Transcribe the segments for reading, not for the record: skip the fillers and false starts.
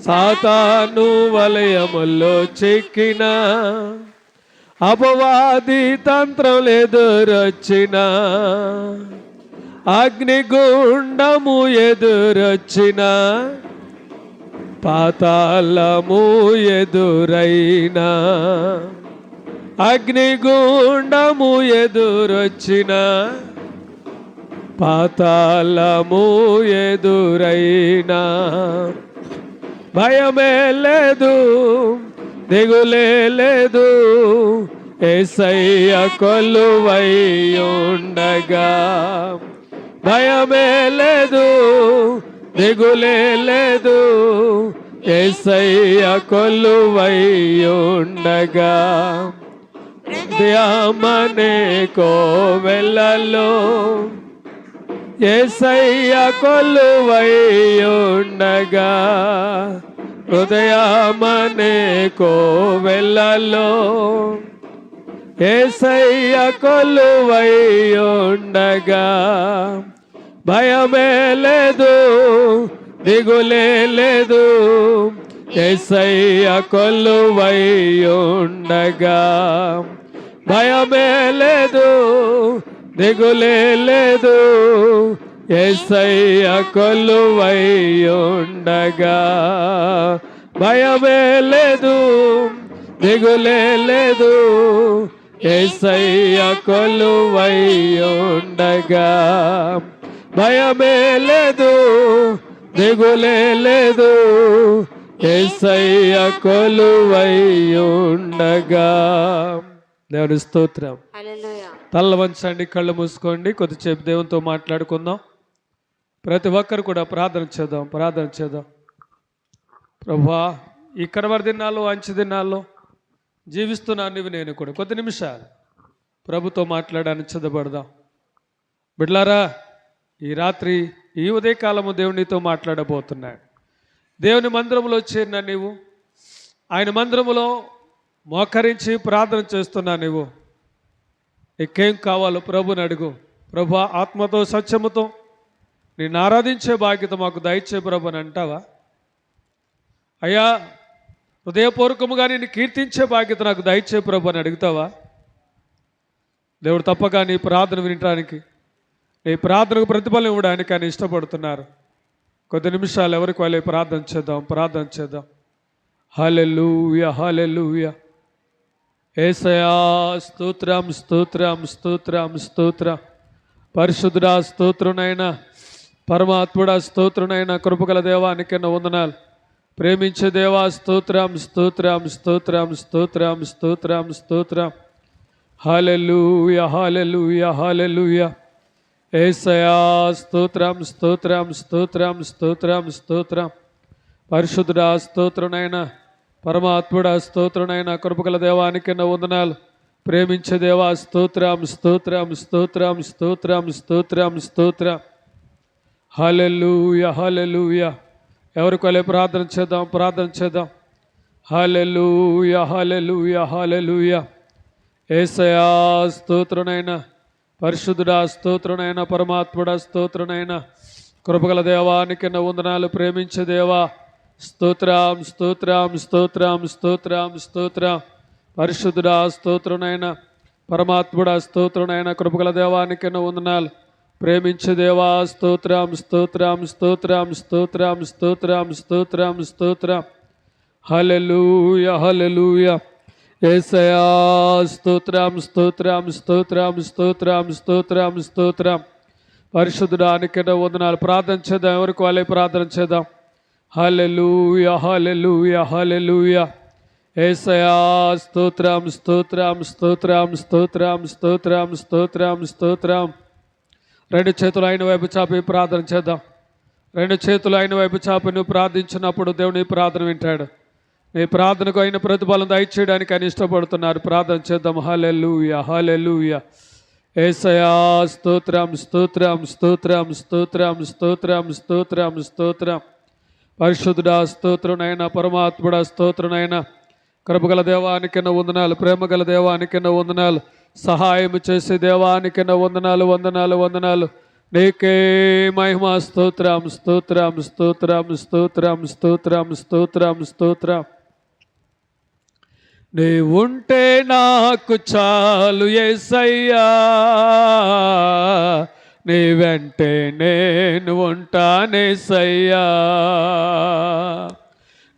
సాతాను వలయములో చిక్కిన అపవాది తంత్రం ఎదురొచ్చిన అగ్నిగుండము ఎదురొచ్చిన పాతాళము ఎదురైన అగ్నిగుండము ఎదురొచ్చిన పాతాళము ఎదురైనా భయమే లేదు, దిగులే లేదు, యేసయ్య కొలువై ఉండగా. భయమే లేదు, దిగులే లేదు, యేసయ్య కొలువై ఉండగా. హృదయమనే కోవెలలో యేసయ్య కొలువై ఉండగా. హృదయమనే కోవెలలో యేసయ్య కొలువై ఉండగా. భయమే లేదు, దిగులే లేదు, యేసయ్య కొలువై ఉండగా. భయమే లేదు, దిగులే లేదు, యేసయ్య కొలువై ఉండగా. భయమే లేదు, దిగులే లేదు, యేసయ్య కొలువై ఉండగా. భయమే లేదు, దిగులే లేదు, యేసయ్య కొలువై ఉండగా. దేవుని స్తోత్రం. తల్ల వంచండి, కళ్ళు మూసుకోండి, కొద్దిసేపు దేవునితో మాట్లాడుకుందాం. ప్రతి ఒక్కరు కూడా ప్రార్థన చేద్దాం. ప్రభువా, ఈ కడవరి దినాల్లో, అంచె దినాల్లో జీవిస్తున్నాను నీవు నేను కూడా కొద్ది నిమిషాలు ప్రభుతో మాట్లాడడానికి సిద్ధపడదాం. బిడ్లారా, ఈ రాత్రి ఈ ఉదయకాలము దేవునితో మాట్లాడబోతున్నాడు. దేవుని మందిరంలో చేరిన నీవు, ఆయన మందిరములో మోకరించి ప్రార్థన చేస్తున్నా నీవు, నీకేం కావాలో ప్రభుని అడుగు. ప్రభు, ఆత్మతో సత్యముతో నేను ఆరాధించే బాధ్యత మాకు దయచే ప్రభు అని అంటావా? అయ్యా, హృదయపూర్వకముగా నేను కీర్తించే బాధ్యత నాకు దయచే ప్రభు అని అడుగుతావా? దేవుడు తప్పగా నీ ప్రార్థన వినటానికి, నీ ప్రార్థనకు ప్రతిఫలం ఇవ్వడానికి ఆయన ఇష్టపడుతున్నారు. కొద్ది నిమిషాలు ఎవరికి వాళ్ళే ప్రార్థన చేద్దాం. హల్లెలూయా, హల్లెలూయా. యేసయ్యా స్తోత్రం, స్తోత్రం, స్తోత్రం, స్తోత్రం. పరిశుద్ధుడా స్తోత్రునైనా, పరమాత్ముడా స్తోత్రునైనా, కృపగల దేవానికి వందనాలు. ప్రేమించే దేవా స్తోత్రం, స్తోత్రం, స్తోత్రం, స్తోత్రం, స్తోత్రం, స్తోత్రం. హల్లెలూయా, హల్లెలూయా, హల్లెలూయా. యేసయ్యా స్తోత్రం, స్తోత్రం, స్తోత్రం, స్తోత్రం, స్తోత్రం. పరిశుద్ధుడా స్తోత్రునైనా, పరమాత్ముడా స్తోత్రునైనా, కృపగల దేవానికి వందనాలు. ప్రేమించే దేవా స్తోత్రం, స్తోత్రం, స్తోత్రం, స్తోత్రం, స్తోత్రం, స్తోత్రం. హల్లెలూయా, హల్లెలూయా. ఎవరికి వాళ్ళే ప్రార్థన చేద్దాం. హల్లెలూయా, హల్లెలూయా, హల్లెలూయా. యేసయ్యా స్తోత్రునైనా, పరిశుద్ధుడా స్తోత్రునైనా, పరమాత్ముడా స్తోత్రునైనా, కృపగల దేవానికి వందనాలు. ప్రేమించే దేవా స్తోత్రం, స్తోత్రం, స్తోత్రం, స్తోత్రం, స్తోత్రం. పరిశుద్ధుడా స్తోత్రునైనా, పరమాత్ముడా స్తోత్రునైనా, కృపగల దేవానికి వందనాలు. ప్రేమించే దేవా స్తోత్రం, స్తోత్రం, స్తోత్రం, స్తోత్రం, స్తోత్రం, స్తోత్రం, స్తోత్రం. హల్లెలూయా, హల్లెలూయా. యేసయ్యా స్తోత్రం, స్తోత్రం, స్తోత్రం, స్తోత్రం, స్తోత్రం, స్తోత్రం. పరిశుద్ధుడానికి వందనాలు. ప్రార్థన చేద్దాం, ఎవరికి వాళ్ళే ప్రార్థన చేద్దాం. హల్లెలూయా, హల్లెలూయా, హల్లెలూయా. యేసయ్యా స్తోత్రం, స్తోత్రం, స్తోత్రం, స్తోత్రం, స్తోత్రం, స్తోత్రం, స్తోత్రం. రెండు చేతులు ఆయన వైపు చాపి ప్రార్థన చేద్దాం. రెండు చేతులు ఆయన వైపు చాపి నువ్వు ప్రార్థించినప్పుడు దేవుని ప్రార్థన వింటాడు. నీ ప్రార్థనకు అయిన ప్రతిఫలం దయచేయడానికి ఆయన ఇష్టపడుతున్నారు. ప్రార్థన చేద్దాం. హల్లెలూయా, హల్లెలూయా. యేసయ్యా స్తోత్రం, స్తోత్రం, స్తోత్రం, స్తోత్రం, స్తోత్రం, స్తోత్రం, స్తోత్రం. పరిశుద్ధుడా స్తోత్రునైనా, పరమాత్ముడా స్తోత్రునైనా, కృపగల దేవానికి వందనాలు. ప్రేమగల దేవానికి వందనాలు. సహాయం చేసే దేవానికి వందనాలు, వందనాలు, వందనాలు. నీకే మహిమ. స్తోత్రం స్తోత్రం స్తోత్రం స్తోత్రం స్తోత్రం స్తోత్రం స్తోత్రం. నీ ఉంటే నాకు చాలు యేసయ్యా, నీ వెంటే నేను ఉంటానేసయ్యా.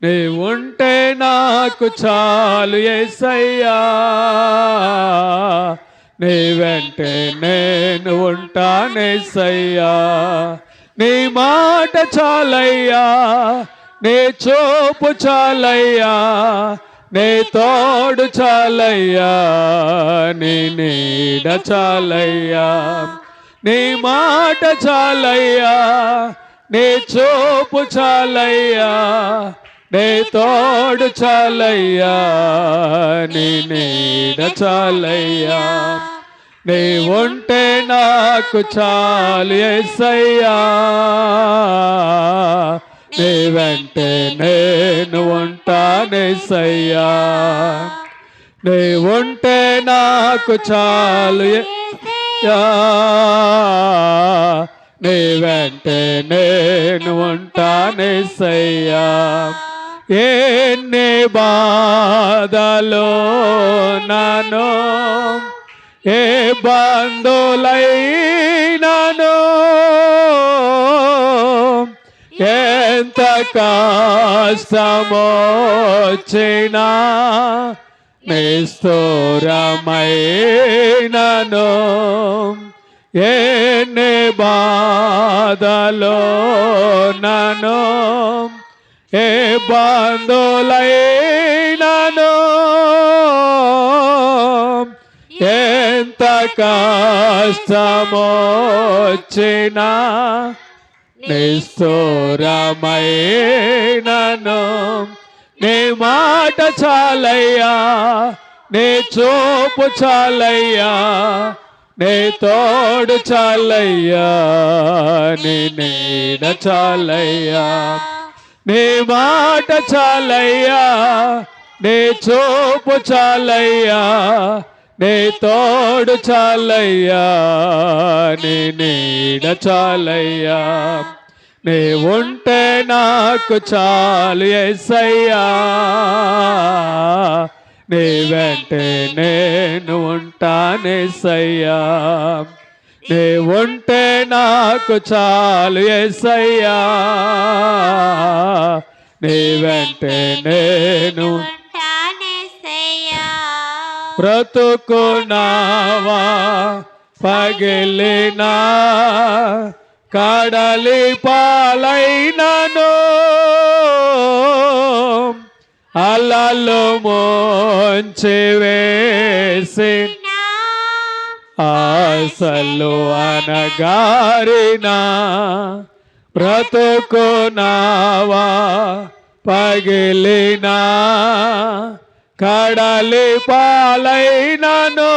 నీ ఉంటే నాకు చాలు యేసయ్యా, నీ వెంటే నేను ఉంటానేసయ్యా. నీ మాట చాలయ్యా, నీ చూపు చాలయ్యా, నీ తోడు చాలయ్యా, నీ నీడ చాలయ్యా. నీ మాట చాలయ్యా, నీ చూపు చాలయ్యా, నీ తోడు చాలయ్యా, నీ నీడ చాలయ్యా. నీ ఉంటే నాకు చాలు యేసయ్యా, నీ వెంటే నేను ఉంటానేసయ్యా. నీ ఉంటే నాకు చాలు యేసయ్యా, నీ వెంటే నేను ఉంటానేసయ్యా. ఎన్ని బాధలో నన్ను ఏ బంధులైనను, ఎంత కష్టమొచ్చినా నిష్ఠురమైనను, ఎన్ని బాధలో నన్ను ఏ బంధులైనను, ఎంత కష్టమొచ్చినా నిష్ఠురమైనను, నీ మాట చాలయ్యా, నీ చూపు చాలయ్యా, నీ తోడు చాలయ్యా, నీ నీడ చాలయ్యా. నీ మాట చాలయ్యా, నీ చూపు చాలయ్యా, నీ తోడు చాలయ్యా, నీ నీడ చాలయ్యా. నీ ఉంటే నాకు చాలు యేసయ్యా, నీ వెంటే నేను ఉంటానేసయ్యా. నీ ఉంటే నాకు చాలు యేసయ్యా, నీ వెంటే నేను బ్రతుకున్నావా పగిలినా కడలి పాలైనను, అలలు ముంచి వేసి ఆశలు అనగారినా, బ్రతుకున్నావా పగిలినా కడలి పాలైనను,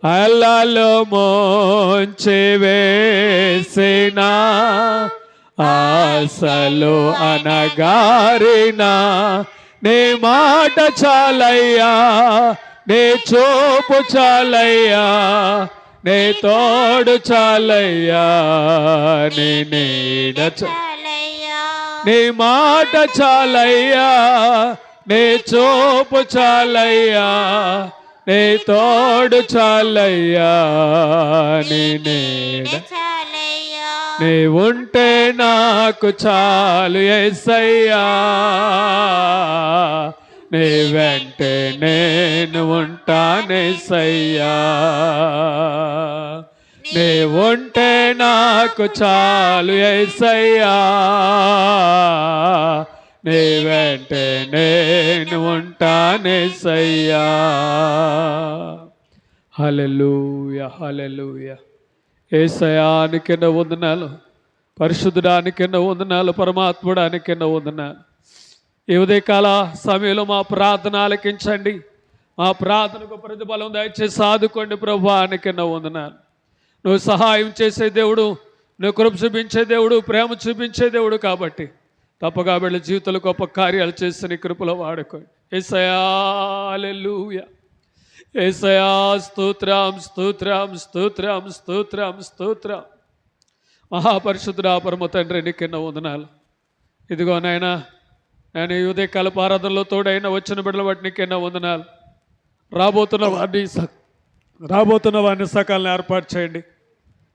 అలలు ముంచి వేసిన ఆశలు అనగారినా, నీ మాట చాలయ్యా, నీ చూపు చాలయ్యా, నీ తోడు చాలయ్యా, నీ నీడ చాలయ్యా. నీ మాట చాలయ్యా, నీ చూపు చాలయ్యా, నీ తోడు చాలయ్యా, నీ నీడ చాలయ్యా. నీ ఉంటే నాకు చాలు యేసయ్యా, నీ వెంటే నేను ఉంటానేసయ్యా. నీ ఉంటే నాకు చాలు యేసయ్యా, నీ వెంటే నేను ఉంటానేసయ్యా. హల్లెలూయా హల్లెలూయా. యేసయ్యానికి ఎన్నో వందనాలు, పరిశుద్ధుడానికి ఎన్నో వందనాలు, పరమాత్ముడానికి ఎన్నో వందనాలు. ఈ ఉదయకాల సమయంలో మా ప్రార్థన ఆలకించండి, మా ప్రార్థనకు ప్రతిఫలం దయచేసి ఆదుకోండి ప్రభువా. ఎన్నో వందనాలు. నువ్వు సహాయం చేసే దేవుడు, నువ్వు కృప చూపించే దేవుడు, ప్రేమ చూపించే దేవుడు కాబట్టి తప్పగా వీళ్ళ జీవితంలో గొప్ప కార్యాలు చేసి నీ కృపలో వాడుకోండి యేసయ్యా. హల్లెలూయా యేసయ్యా స్తోత్రం స్తోత్రం స్తోత్రం స్తోత్రం స్తోత్రం. మహాపరిశుద్ధుడా పరమ తండ్రి నీకెన్నో వందనాలు. ఇదిగో నాయనా, నేను ఈ ఉదయకాలపు ఆరాధనలో తోడైన వచ్చిన బిడ్డల బట్టి నీకెన్నో వందనాలు. రాబోతున్న వారిని సకాలను ఏర్పాటు చేయండి.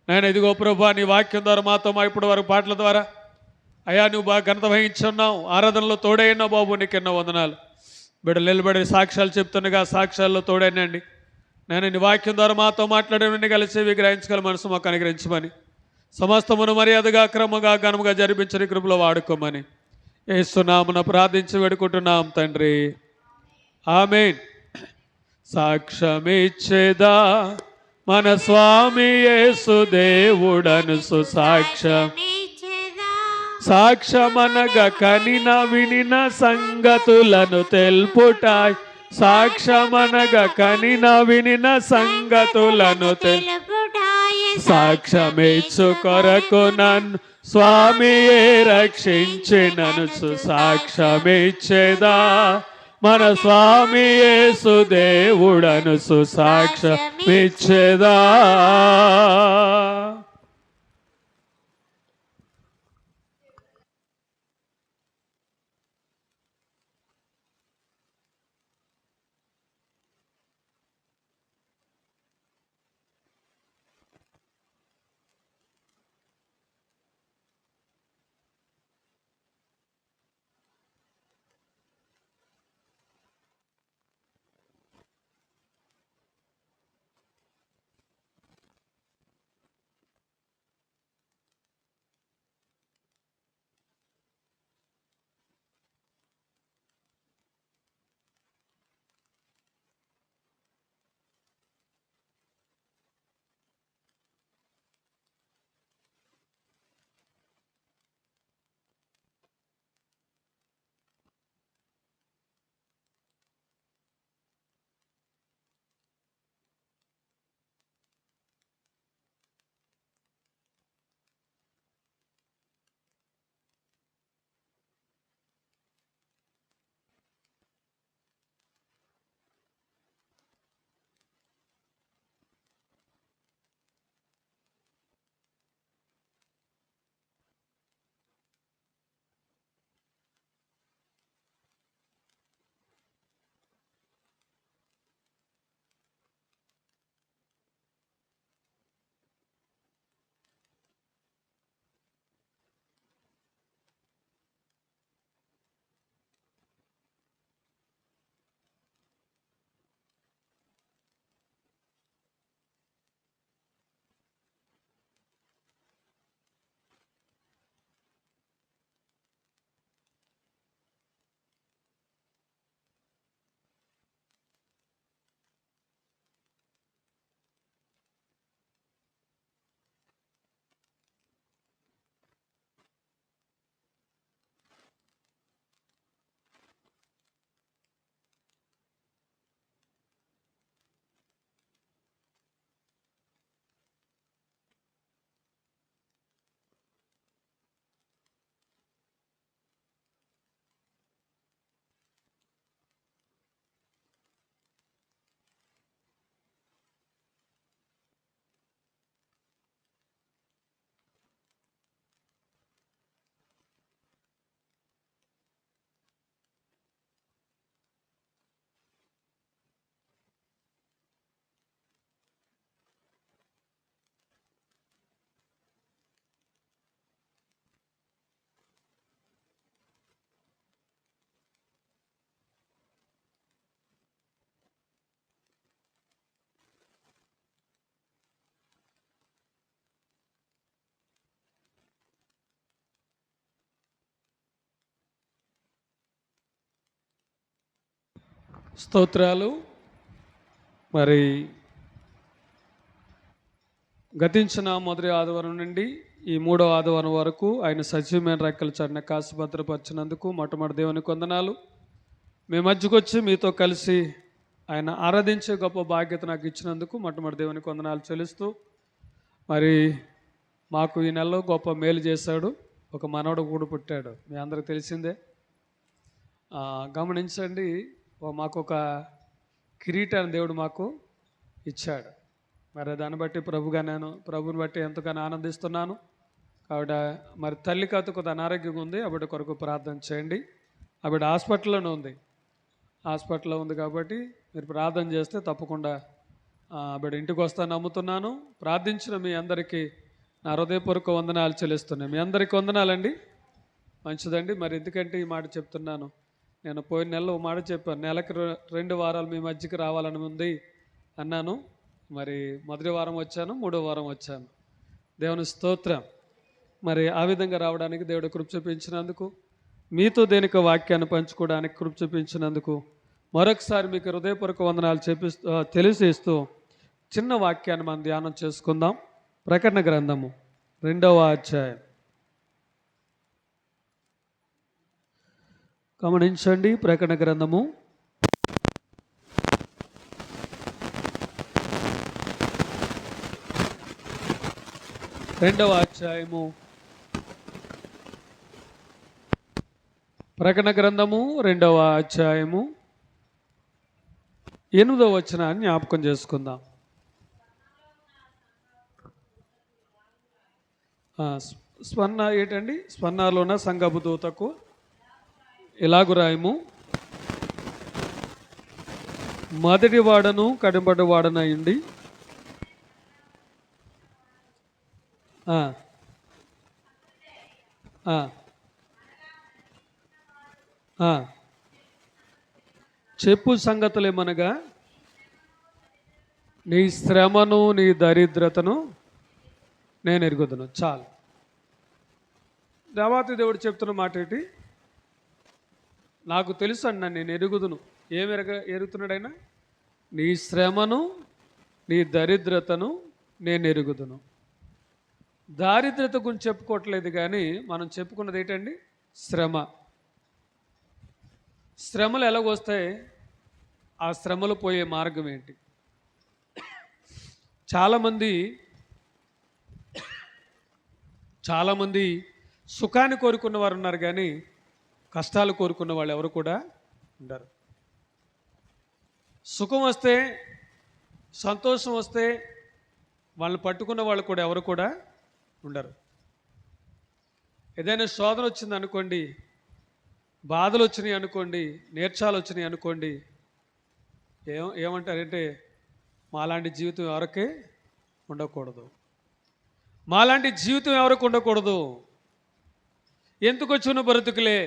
నేను ఇదిగో ప్రభా, నీ వాక్యం ద్వారా మాతో ఇప్పటి వరకు పాటల ద్వారా అయ్యా నువ్వు బాగా ఘనత వహించున్నావు. ఆరాధనలో తోడైనా బాబు నీకెన్నో వందనాలు. బిడ్డలు నిలబడి సాక్ష్యాలు చెప్తుండగా సాక్ష్యాల్లో తోడైనండి. నేను నీ వాక్యం ద్వారా మాతో మాట్లాడేవన్నీ కలిసి విగ్రహించగల మనసు మాకు అనుగ్రహించమని, సమస్తమును మర్యాదగా క్రమంగా ఘనముగా జరిపించని కృపలో వాడుకోమని యేసునామమున ప్రార్థించి వేడుకుంటున్నాం తండ్రి, ఆమేన్. సాక్ష్యమిచ్చేదా మన స్వామి యేసు దేవుడను సుసాక్ష్యం, సాక్ష్యమనగా కనిన వినిన సంగతులను తెలుపుటాయ్, సాక్ష్యమనగా కనిన వినిన సంగతులను తెలుపుటాయ్, సాక్ష్యమిచ్చు కొరకు నన్ను స్వామియే రక్షించినను సుసాక్ష్యమిచ్చేదా మన స్వామి యేసు దేవుడను సుసాక్ష్యమిచ్చేదా. స్తోత్రాలు. మరి గతించిన మొదటి ఆదివారం నుండి ఈ మూడో ఆదివారం వరకు ఆయన సజీవమైన రెక్కల చాటున కాసి భద్రపరిచినందుకు మొట్టమొదటి దేవునికి వందనాలు. మీ మధ్యకు వచ్చి మీతో కలిసి ఆయన ఆరాధించే గొప్ప బాధ్యత నాకు ఇచ్చినందుకు మొట్టమొదటి దేవునికి వందనాలు చెల్లిస్తూ, మరి మాకు ఈ నెలలో గొప్ప మేలు చేశాడు. ఒక మనవడు కూడా పుట్టాడు, మీ అందరికి తెలిసిందే. గమనించండి, మాకు ఒక కిరీటాన్ని దేవుడు మాకు ఇచ్చాడు. మరి దాన్ని బట్టి ప్రభుని బట్టి ఎంతగానో ఆనందిస్తున్నాను. కాబట్టి మరి తల్లి కథ కొద్ది అనారోగ్యంగా ఉంది, ఆవిడ కొరకు ప్రార్థన చేయండి. ఆవిడ హాస్పిటల్లోనే ఉంది, హాస్పిటల్లో ఉంది. కాబట్టి మీరు ప్రార్థన చేస్తే తప్పకుండా ఆవిడ ఇంటికి వస్తాను నమ్ముతున్నాను. ప్రార్థించిన మీ అందరికీ నా హృదయపూర్వక వందనాలు చెల్లిస్తున్నాను. మీ అందరికీ వందనాలండి. మంచిదండి. మరి ఎందుకంటే ఈ మాట చెప్తున్నాను, నేను పోయిన నెలలో ఓ మాట చెప్పాను, నెలకు 2 వారాలు మీ మధ్యకి రావాలని ఉంది అన్నాను. మరి మొదటి వారం వచ్చాను, 3వ వారం వచ్చాను. దేవుని స్తోత్రం. మరి ఆ విధంగా రావడానికి దేవుడు కృప చూపించినందుకు, మీతో దేనికో వాక్యాన్ని పంచుకోవడానికి కృప చూపించినందుకు మరొకసారి మీకు హృదయపూర్వక వందనాలు తెలియజేస్తూ చిన్న వాక్యాన్ని మనం ధ్యానం చేసుకుందాం. ప్రకటన గ్రంథము 2వ అధ్యాయం గమనించండి. ప్రకటన గ్రంథము 2వ అధ్యాయము. ప్రకటన గ్రంథము 2వ అధ్యాయము 8వ వచనాన్ని జ్ఞాపకం చేసుకుందాం. ఏంటండి? స్వర్ణలో ఉన్న సంఘపు దూతకు ఇలాగు రాయము, మొదటి వాడను కడిబడి వాడనయ్యండి, చెప్పు సంగతులేమనగా నీ శ్రమను నీ దరిద్రతను నేను ఎరుగుదును. చాలు. దేవాతి దేవుడు చెప్తున్న మాట ఏంటి? నాకు తెలుసు అన్న, నేను ఎరుగుదును. ఏమి ఎరుగుతున్నాడైనా? నీ శ్రమను నీ దరిద్రతను నేను ఎరుగుదును. దారిద్రత గురించి చెప్పుకోవట్లేదు, కానీ మనం చెప్పుకున్నది ఏంటండి? శ్రమ. శ్రమలు ఎలాగొస్తాయి? ఆ శ్రమలు పోయే మార్గం ఏంటి? చాలామంది సుఖాన్ని కోరుకున్న వారు ఉన్నారు, కానీ కష్టాలు కోరుకున్న వాళ్ళు ఎవరు కూడా ఉండరు. సుఖం వస్తే, సంతోషం వస్తే వాళ్ళని పట్టుకున్న వాళ్ళు కూడా ఎవరు కూడా ఉండరు. ఏదైనా శోధన వచ్చింది అనుకోండి, బాధలు వచ్చినాయి అనుకోండి, నేర్చాలు వచ్చినాయి అనుకోండి, ఏమంటారంటే మాలాంటి జీవితం ఎవరికే ఉండకూడదు, మాలాంటి జీవితం ఎవరికి ఉండకూడదు. ఎందుకు వచ్చిన బ్రతుకులే,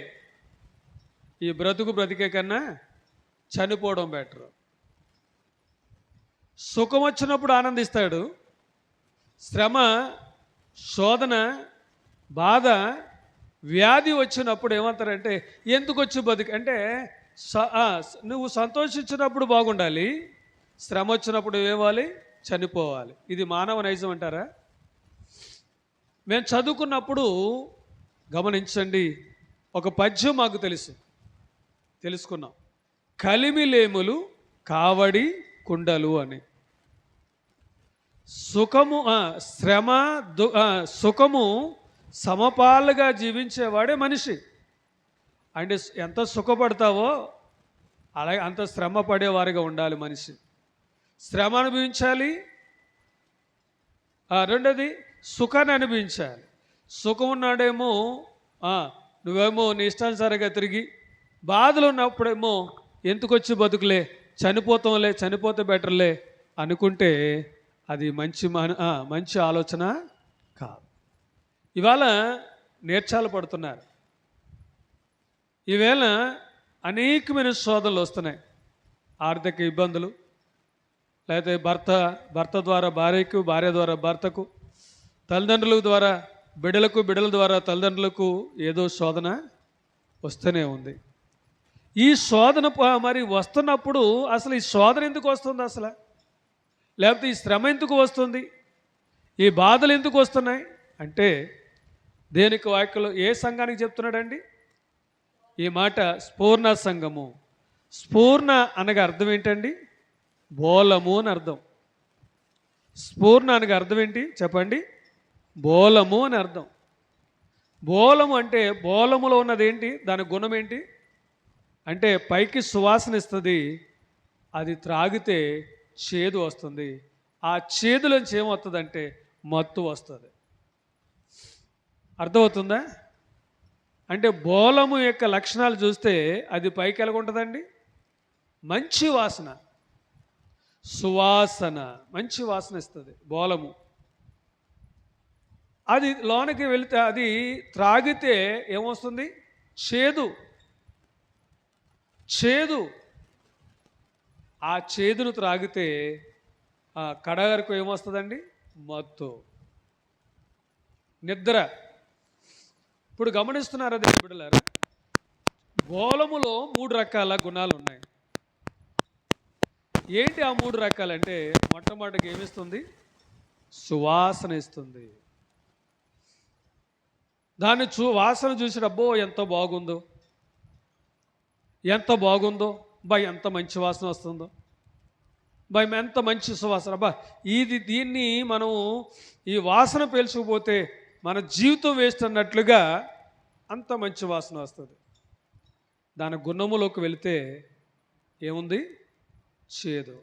ఈ బ్రతికే కన్నా చనిపోవడం బెటర్. సుఖం వచ్చినప్పుడు ఆనందిస్తాడు, శ్రమ, శోధన, బాధ, వ్యాధి వచ్చినప్పుడు ఏమంటారంటే ఎందుకు వచ్చి అంటే నువ్వు సంతోషించినప్పుడు బాగుండాలి, శ్రమ వచ్చినప్పుడు ఏవాలి? చనిపోవాలి. ఇది మానవ నైజం అంటారా? మేము చదువుకున్నప్పుడు గమనించండి, ఒక పద్యం మాకు తెలుసుకున్నాం, కలిమిలేములు కావడి కుండలు అని. సుఖము సమపాలుగా జీవించేవాడే మనిషి. అంటే ఎంత సుఖపడతావో అలాగే అంత శ్రమ పడేవారిగా ఉండాలి మనిషి. శ్రమ అనుభవించాలి, రెండోది సుఖాన్ని అనుభవించాలి. సుఖం ఉన్నాడేమో నువ్వేమో నీ ఇష్టానుసారంగా తిరిగి, బాధలు ఉన్నప్పుడేమో ఎందుకొచ్చి బతుకులే, చనిపోతే బెటర్లే అనుకుంటే అది మంచి ఆలోచన కాదు. ఇవాళ నేర్చాలు పడుతున్నారు. ఈవేళ అనేకమైన శోధనలు వస్తున్నాయి. ఆర్థిక ఇబ్బందులు, లేకపోతే భర్త ద్వారా భార్యకు, భార్య ద్వారా భర్తకు, తల్లిదండ్రుల ద్వారా బిడ్డలకు, బిడ్డల ద్వారా తల్లిదండ్రులకు ఏదో శోధన వస్తూనే ఉంది. ఈ శోధన మరి వస్తున్నప్పుడు అసలు ఈ శోధన ఎందుకు వస్తుంది? అసలు లేకపోతే ఈ శ్రమ ఎందుకు వస్తుంది? ఈ బాధలు ఎందుకు వస్తున్నాయి అంటే దేనికి వాక్యలో ఏ సంఘానికి చెప్తున్నాడండి ఈ మాట? స్ఫూర్ణ సంఘము. స్ఫూర్ణ అనగా అర్థం ఏంటండి? బోలము అని అర్థం. స్ఫూర్ణ అనగా అర్థం ఏంటి చెప్పండి? బోలము అని అర్థం. బోలము అంటే బోలములో ఉన్నది ఏంటి? దాని గుణం ఏంటి అంటే పైకి సువాసన ఇస్తుంది, అది త్రాగితే చేదు వస్తుంది. ఆ చేదులోంచి ఏమవుతుందంటే మత్తు వస్తుంది. అర్థమవుతుందా? అంటే బోలము యొక్క లక్షణాలు చూస్తే అది పైకి ఎలాగుంటుందండి? మంచి వాసన, సువాసన, మంచి వాసన ఇస్తుంది బోలము. అది లోనికి వెళితే, అది త్రాగితే ఏమొస్తుంది? చేదు. చేదు. ఆ చేదును త్రాగితే ఆ కడగరకు ఏమొస్తుందండి? మత్తు, నిద్ర. ఇప్పుడు గమనిస్తున్నారు అది బిడ్డలారా, బోలములో 3 రకాల గుణాలు ఉన్నాయి. ఏంటి ఆ 3 రకాలంటే, మొట్టమొదటిగా ఏమిస్తుంది? సువాసన ఇస్తుంది. దాన్ని వాసన చూసి అబ్బో ఎంత బాగుందో, ఎంత బాగుందో, ఎంత మంచి వాసన వస్తుందో, ఎంత మంచి సువాసన, దీన్ని మనం ఈ వాసన పీల్చుకుపోతే మన జీవితం వేస్ట్ అన్నట్లుగా అంత మంచి వాసన వస్తుంది. దాని గుణములోకి వెళితే ఏముంది? చేదు.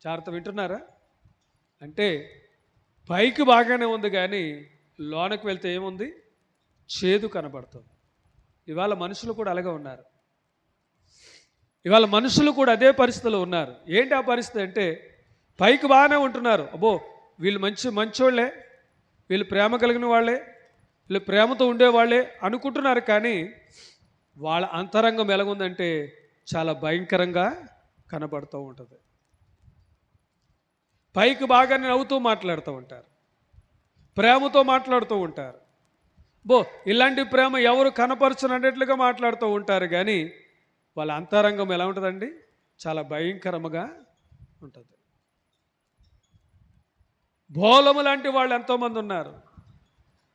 జాగ్రత్త, వింటున్నారా? అంటే పైకి బాగానే ఉంది కానీ లోనకి వెళ్తే ఏముంది? చేదు కనబడుతుంది. ఇవాళ మనుషులు కూడా అలాగే ఉన్నారు. ఇవాళ మనుషులు కూడా అదే పరిస్థితిలో ఉన్నారు. ఏంటి ఆ పరిస్థితి అంటే, పైకి బాగానే ఉంటున్నారు, అబ్బో వీళ్ళు మంచోళ్ళే, వీళ్ళు ప్రేమ కలిగిన వాళ్ళే, వీళ్ళు ప్రేమతో ఉండేవాళ్ళే అనుకుంటున్నారు. కానీ వాళ్ళ అంతరంగం ఎలాగుందంటే చాలా భయంకరంగా కనబడుతూ ఉంటుంది. పైకి బాగానే నవ్వుతూ మాట్లాడుతూ ఉంటారు, ప్రేమతో మాట్లాడుతూ ఉంటారు. ఇలాంటి ప్రేమ ఎవరు కనపరచనన్నట్లుగా మాట్లాడుతూ ఉంటారు. కానీ వాళ్ళ అంతరంగం ఎలా ఉంటుందండి? చాలా భయంకరంగా ఉంటుంది. బోలము లాంటి వాళ్ళు ఎంతోమంది ఉన్నారు.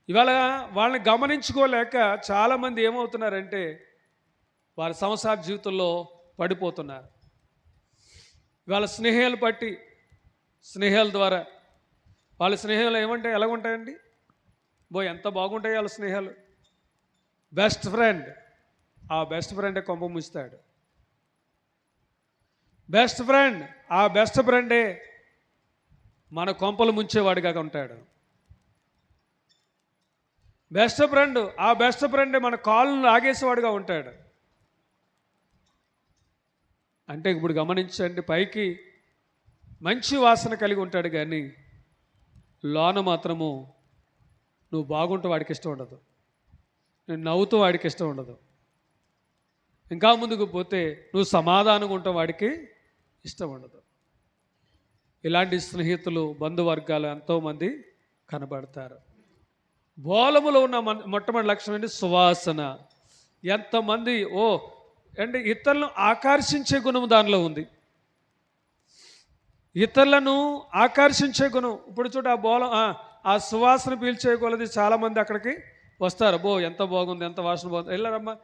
ఇవాళ వాళ్ళని గమనించుకోలేక చాలామంది ఏమవుతున్నారంటే వారి సంసార జీవితంలో పడిపోతున్నారు. ఇవాళ స్నేహాలు పట్టి, స్నేహాల ద్వారా వాళ్ళ స్నేహాలు ఏమంటాయి? ఎలాగుంటాయండి? ఎంత బాగుంటాయి వాళ్ళ స్నేహాలు. బెస్ట్ ఫ్రెండ్, ఆ బెస్ట్ ఫ్రెండే కొంప ముస్తాడు. బెస్ట్ ఫ్రెండ్, ఆ బెస్ట్ ఫ్రెండే మన కొంపలు ముంచేవాడిగా ఉంటాడు. బెస్ట్ ఫ్రెండ్, ఆ బెస్ట్ ఫ్రెండే మన కాళ్ళను ఆగేసేవాడుగా ఉంటాడు. అంటే ఇప్పుడు గమనించండి, పైకి మంచి వాసన కలిగి ఉంటాడు కానీ లోన మాత్రము నువ్వు బాగుంటూ వాడికి ఇష్టం ఉండదు, నేను నవ్వుతూ వాడికి ఇష్టం ఉండదు, ఇంకా ముందుకు పోతే నువ్వు సమాధానంగా ఉంటావు వాడికి ఇష్టం ఉండదు. ఇలాంటి స్నేహితులు, బంధువర్గాలు ఎంతోమంది కనబడతారు. బోలములో ఉన్న మొట్టమొదటి లక్షణం ఏంటి? సువాసన. ఎంతమంది అంటే ఇతరులను ఆకర్షించే గుణం దానిలో ఉంది. ఇతరులను ఆకర్షించే గుణం. ఇప్పుడు చూడ ఆ బోలం, ఆ సువాసన పీల్చే కొలది చాలామంది అక్కడికి వస్తారు. ఎంత బాగుంది, ఎంత వాసన బాగుంది, వెళ్ళారమ్మా,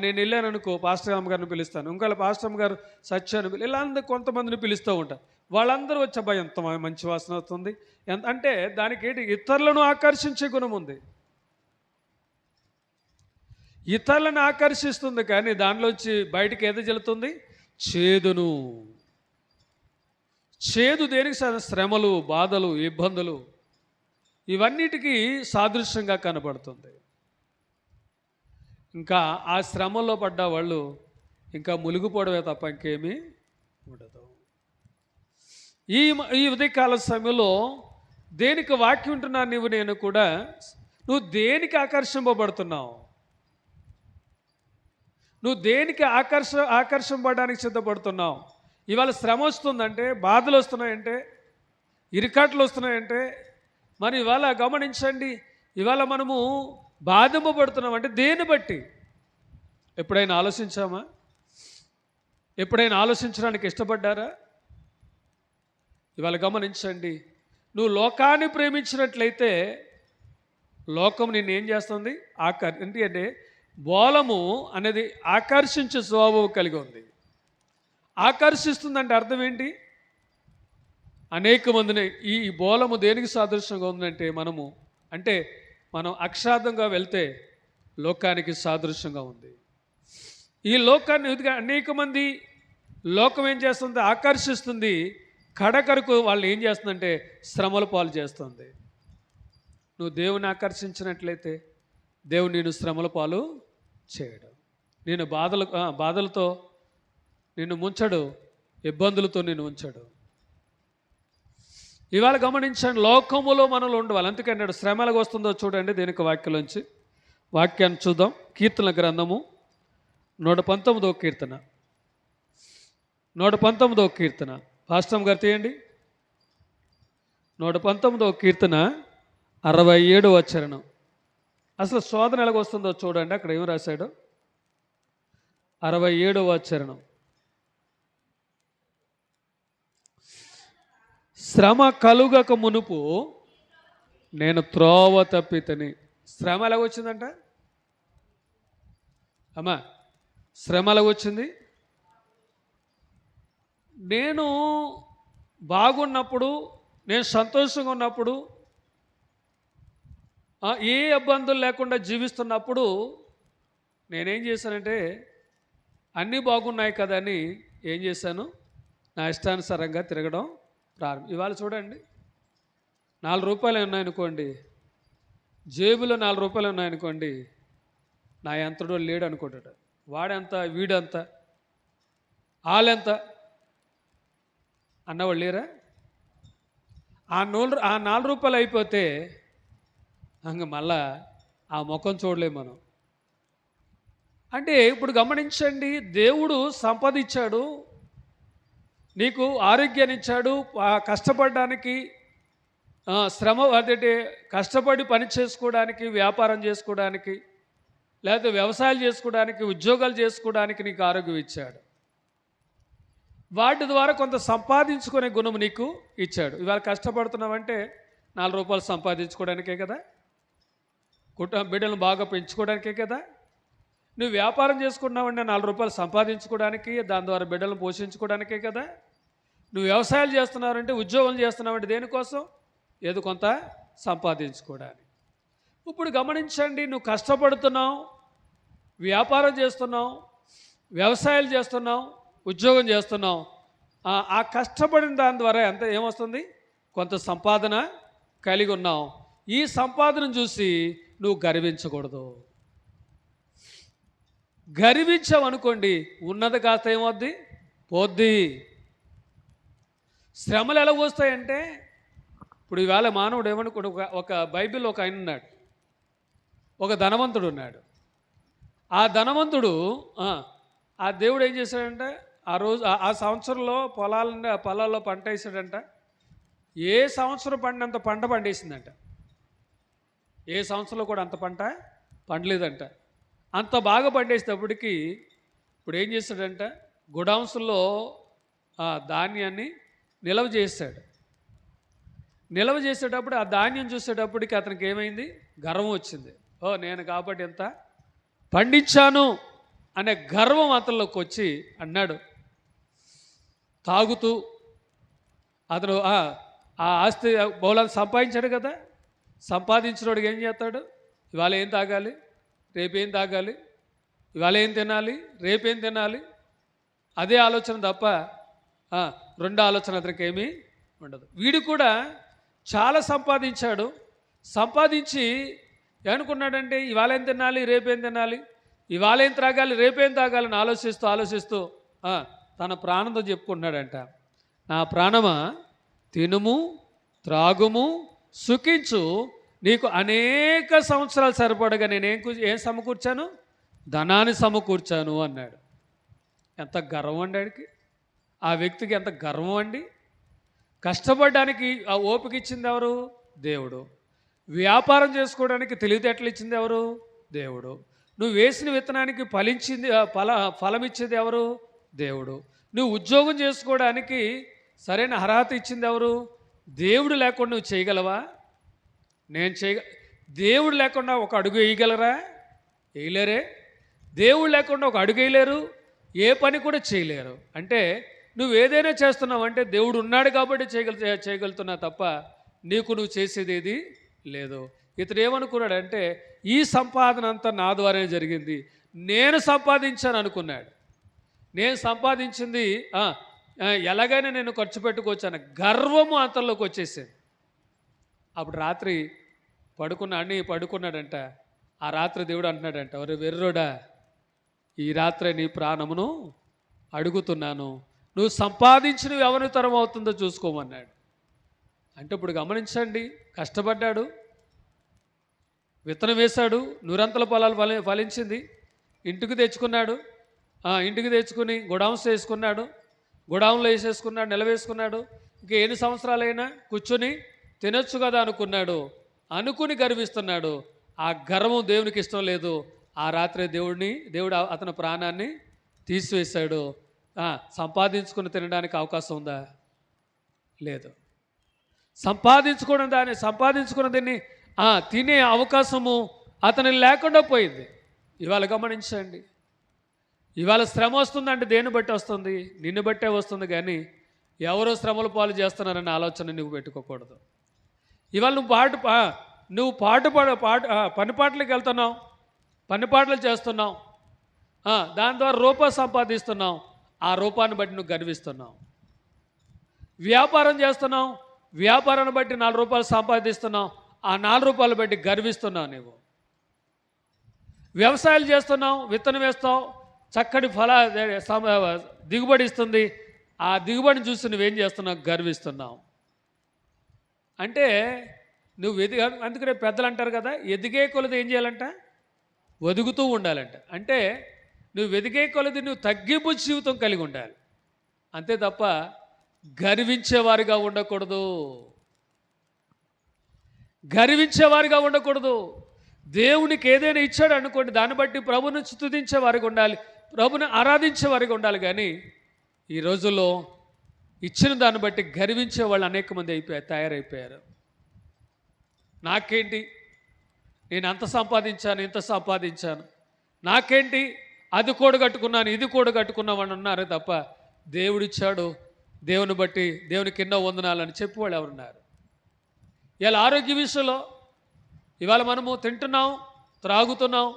నేను వెళ్ళాను అనుకో, పాస్టర్ అమ్మ గారిని పిలుస్తాను, ఇంకోళ్ళ పాస్టర్ అమ్మ గారు సత్యాన్ని ఇలా అందరూ కొంతమందిని పిలుస్తూ ఉంటారు. వాళ్ళందరూ వచ్చి ఎంత మంచి వాసన అవుతుంది, అంటే దానికి ఏంటి? ఇతరులను ఆకర్షించే గుణం ఉంది. ఇతరులను ఆకర్షిస్తుంది కానీ దానిలోంచి బయటికి ఏదో జల్లుతుంది? చేదును. చేదు దేనికి? శ్రమలు, బాధలు, ఇబ్బందులు, ఇవన్నిటికీ సాదృశ్యంగా కనబడుతుంది. ఇంకా ఆ శ్రమల్లో పడ్డ వాళ్ళు ఇంకా మునిగిపోవడమే తప్ప ఇంకేమీ ఉండదు. ఈ ఉదయకాల సమయంలో దేనికి వాక్యం ఉంటున్నా నేను కూడా, నువ్వు దేనికి ఆకర్షింపబడుతున్నావు? నువ్వు దేనికి ఆకర్షింపబడడానికి సిద్ధపడుతున్నావు? ఇవాళ శ్రమ వస్తుందంటే, బాధలు వస్తున్నాయంటే, ఇరుకాట్లు వస్తున్నాయంటే, మరి ఇవాళ గమనించండి, ఇవాళ మనము బాధింపబడుతున్నాం అంటే దేన్ని బట్టి? ఎప్పుడైనా ఆలోచించామా? ఎప్పుడైనా ఆలోచించడానికి ఇష్టపడ్డారా? ఇవాళ గమనించండి, నువ్వు లోకాన్ని ప్రేమించినట్లయితే లోకం నిన్ను ఏం చేస్తుంది? అంటే బోలము అనేది ఆకర్షించే స్వభావం కలిగి ఉంది. ఆకర్షిస్తుందంటే అర్థం ఏంటి? అనేక మందిని ఈ బోలము దేనికి సాదృశ్యంగా ఉందంటే మనం అక్షరార్థంగా వెళ్తే లోకానికి సాదృశ్యంగా ఉంది. ఈ లోకాన్ని అనేక మంది లోకం ఏం చేస్తుంది? ఆకర్షిస్తుంది. కడకరకు వాళ్ళు ఏం చేస్తుందంటే శ్రమల పాలు చేస్తుంది. నువ్వు దేవుని ఆకర్షించినట్లయితే దేవుడు నేను శ్రమల పాలు చేయడు. నేను బాధలతో నిన్ను ముంచడు, ఇబ్బందులతో నిన్ను ఉంచడు. ఇవాళ గమనించండి, లోకములో మనలో ఉండవాలి. అందుకే అన్నాడు శ్రమ ఎలాగ వస్తుందో చూడండి. దీనికి వాక్యంలోంచి వాక్యాన్ని చూద్దాం. కీర్తన గ్రంథము 119వ కీర్తన, 119వ కీర్తన. పాస్టమ్ గారు తీయండి. 119వ కీర్తన 67వ చరణం. అసలు శోధన ఎలాగ వస్తుందో చూడండి. అక్కడ ఏం రాశాడు? 67వ చరణం. శ్రమ కలుగక మునుపు నేను త్రోవ తప్పితని. శ్రమ ఎలాగొచ్చిందంట అమ్మా? శ్రమ ఎలాగొచ్చింది? నేను బాగున్నప్పుడు, నేను సంతోషంగా ఉన్నప్పుడు, ఏ ఇబ్బందులు లేకుండా జీవిస్తున్నప్పుడు నేనేం చేశానంటే అన్నీ బాగున్నాయి కదా అని ఏం చేశాను? నా ఇష్టానుసారంగా తిరగడం ప్రారంభం. ఇవాళ చూడండి, 4 రూపాయలు ఉన్నాయనుకోండి, జేబులో 4 రూపాయలు ఉన్నాయనుకోండి, నా ఎంతడో లేడు అనుకుంటాడు. వాడెంత, వీడంత, వాళ్ళెంత అన్నవాళ్ళు లేరా? ఆ 4 రూపాయలు అయిపోతే ఇంక మళ్ళా ఆ ముఖం చూడలేము మనం. అంటే ఇప్పుడు గమనించండి, దేవుడు సంపద ఇచ్చాడు, నీకు ఆరోగ్యాన్ని ఇచ్చాడు, కష్టపడడానికి, శ్రమ అదే కష్టపడి పని చేసుకోవడానికి, వ్యాపారం చేసుకోవడానికి, లేకపోతే వ్యవసాయాలు చేసుకోవడానికి, ఉద్యోగాలు చేసుకోవడానికి నీకు ఆరోగ్యం ఇచ్చాడు. వాటి ద్వారా కొంత సంపాదించుకునే గుణం నీకు ఇచ్చాడు. ఇవాళ కష్టపడుతున్నావంటే 4 రూపాయలు సంపాదించుకోవడానికే కదా, బిడ్డలను బాగా పెంచుకోవడానికే కదా. నువ్వు వ్యాపారం చేసుకున్నావంటే 4 రూపాయలు సంపాదించుకోవడానికి, దాని ద్వారా బిడ్డలను పోషించుకోవడానికే కదా. నువ్వు వ్యవసాయాలు చేస్తున్నావంటే, ఉద్యోగం చేస్తున్నావంటే దేనికోసం? ఏదో కొంత సంపాదించుకోవడానికి. ఇప్పుడు గమనించండి, నువ్వు కష్టపడుతున్నావు, వ్యాపారం చేస్తున్నావు, వ్యవసాయాలు చేస్తున్నావు, ఉద్యోగం చేస్తున్నావు. ఆ కష్టపడిన దాని ద్వారా ఎంత ఏమొస్తుంది? కొంత సంపాదన కలిగి ఉన్నావు. ఈ సంపాదనను చూసి నువ్వు గర్వించకూడదు. గర్వించావనుకోండి, ఉన్నది కాస్త ఏమవుద్ది? పోద్ది. శ్రమలు ఎలా వస్తాయంటే, ఇప్పుడు ఈవేళ మానవుడు ఏమనుకోడు, ఒక బైబిల్ ఒక ఆయన ఉన్నాడు, ఒక ధనవంతుడు ఉన్నాడు. ఆ ధనవంతుడు ఆ దేవుడు ఏం చేశాడంటే, ఆ రోజు ఆ సంవత్సరంలో పొలాల్లో పంట వేసాడంట. ఏ సంవత్సరం పండినంత పంట పండేసిందంట. ఏ సంవత్సరంలో కూడా అంత పంట పండలేదంట. అంత బాగా పండేసేటప్పటికి ఇప్పుడు ఏం చేశాడంట, గుడాంసుల్లో ధాన్యాన్ని నిల్వ చేశాడు. నిల్వ చేసేటప్పుడు ఆ ధాన్యం చూసేటప్పటికి అతనికి ఏమైంది? గర్వం వచ్చింది. నేను కాబట్టి ఎంత పండించాను అనే గర్వం అతనిలోకి వచ్చి అన్నాడు. తాగుతూ అతను ఆ ఆస్తి బహుళాన్ని సంపాదించాడు కదా. సంపాదించినోడికి ఏం చేస్తాడు? ఇవాళ ఏం తాగాలి, రేపేం తాగాలి, ఇవాళ ఏం తినాలి, రేపేం తినాలి, అదే ఆలోచన తప్ప రెండో ఆలోచన అతనికి ఏమీ ఉండదు. వీడు కూడా చాలా సంపాదించాడు. సంపాదించి ఏమనుకున్నాడంటే, ఇవాళ ఏం తినాలి, రేపేం తినాలి, ఇవాళ ఏం త్రాగాలి, రేపేం తాగాలని ఆలోచిస్తూ తన ప్రాణంతో చెప్పుకుంటున్నాడంట, నా ప్రాణమా తినుము, త్రాగుము, సుఖించు, నీకు అనేక సంవత్సరాలు సరిపడగా ఏం సమకూర్చాను? ధనాన్ని సమకూర్చాను అన్నాడు. ఎంత గర్వం అండి ఆడికి, ఆ వ్యక్తికి ఎంత గర్వం అండి. కష్టపడడానికి ఆ ఓపిక ఇచ్చింది ఎవరు? దేవుడు. వ్యాపారం చేసుకోవడానికి తెలివితేటలు ఇచ్చింది ఎవరు? దేవుడు. నువ్వు వేసిన విత్తనానికి ఫలం ఇచ్చేది ఎవరు? దేవుడు. నువ్వు ఉద్యోగం చేసుకోవడానికి సరైన అర్హత ఇచ్చింది ఎవరు? దేవుడు లేకుండా నువ్వు చేయగలవా? దేవుడు లేకుండా ఒక అడుగు వేయగలరా? వేయలేరే. దేవుడు లేకుండా ఒక అడుగు వేయలేరు, ఏ పని కూడా చేయలేరు. అంటే నువ్వు ఏదైనా చేస్తున్నావు అంటే దేవుడు ఉన్నాడు కాబట్టి చేయగలుగుతున్నా తప్ప నీకు నువ్వు చేసేది ఏది లేదు. ఇతడు ఏమనుకున్నాడంటే, ఈ సంపాదన అంతా నా ద్వారానే జరిగింది, నేను సంపాదించాను అనుకున్నాడు. నేను సంపాదించింది ఎలాగైనా నేను ఖర్చు పెట్టుకోవచ్చాను గర్వము అతనిలోకి వచ్చేసింది. అప్పుడు రాత్రి పడుకున్నాడంట. ఆ రాత్రి దేవుడు అంటున్నాడంట, ఒరే వెర్రోడా, ఈ రాత్రి నీ ప్రాణమును అడుగుతున్నాను, నువ్వు సంపాదించినవి ఎవరి తరం అవుతుందో చూసుకోమన్నాడు. అంటే ఇప్పుడు గమనించండి, కష్టపడ్డాడు, విత్తనం వేశాడు, నూరంతల పొలాలు ఫలించింది, ఇంటికి తెచ్చుకున్నాడు, ఇంటికి తెచ్చుకుని గొడౌన్స్ వేసుకున్నాడు, గొడౌన్లో వేసేసుకున్నాడు, నిలవేసుకున్నాడు. ఇంక ఎన్ని సంవత్సరాలైనా కూర్చొని తినొచ్చు కదా అనుకుని గర్విస్తున్నాడు. ఆ గర్వం దేవునికి ఇష్టం లేదు. ఆ రాత్రి దేవుడు అతని ప్రాణాన్ని తీసివేశాడు. సంపాదించుకుని తినడానికి అవకాశం ఉందా? లేదు. సంపాదించుకున్న దీన్ని తినే అవకాశము అతని లేకుండా పోయింది. ఇవాళ గమనించండి, ఇవాళ శ్రమ వస్తుందంటే దేన్ని బట్టి వస్తుంది? నిన్ను బట్టే వస్తుంది, కానీ ఎవరో శ్రమల పాలు చేస్తున్నారనే ఆలోచన నువ్వు పెట్టుకోకూడదు. ఇవాళ నువ్వు పని పాటలకు వెళ్తున్నావు, పని పాటలు చేస్తున్నావు, దాని ద్వారా రూపాయి సంపాదిస్తున్నావు, ఆ రూపాన్ని బట్టి నువ్వు గర్విస్తున్నావు. వ్యాపారం చేస్తున్నావు, వ్యాపారాన్ని బట్టి 4 రూపాయలు సంపాదిస్తున్నావు, ఆ 4 రూపాయలు బట్టి గర్విస్తున్నావు. నువ్వు వ్యవసాయాలు చేస్తున్నావు, విత్తనం వేస్తావు, చక్కటి దిగుబడి ఇస్తుంది, ఆ దిగుబడిని చూసి నువ్వేం చేస్తున్నావు? గర్విస్తున్నావు. అంటే నువ్వు అందుకనే పెద్దలు అంటారు కదా, ఎదిగే కొలది ఏం చేయాలంట? ఒదుగుతూ ఉండాలంట. అంటే నువ్వు ఎదిగే కొలది నువ్వు తగ్గింపు జీవితం కలిగి ఉండాలి, అంతే తప్ప గర్వించేవారిగా ఉండకూడదు. దేవునికి ఏదైనా ఇచ్చాడు అనుకోండి, దాన్ని బట్టి ప్రభుని స్తుతించే వారికి ఉండాలి, ప్రభుని ఆరాధించే వారికి ఉండాలి. కానీ ఈ రోజుల్లో ఇచ్చిన దాన్ని బట్టి గర్వించే వాళ్ళు అనేక మంది తయారైపోయారు. నాకేంటి, నేను అంత సంపాదించాను, ఇంత సంపాదించాను, నాకేంటి, అది కూడగట్టుకున్నాను, ఇది కూడగట్టుకున్నామని ఉన్నారు తప్ప దేవుడిచ్చాడు, దేవుని బట్టి దేవునికి ఎన్నో వందనాలని చెప్పేవాళ్ళు ఎవరున్నారు? ఇలా ఆరోగ్య విషయంలో ఇవాళ మనము తింటున్నాం, త్రాగుతున్నాం,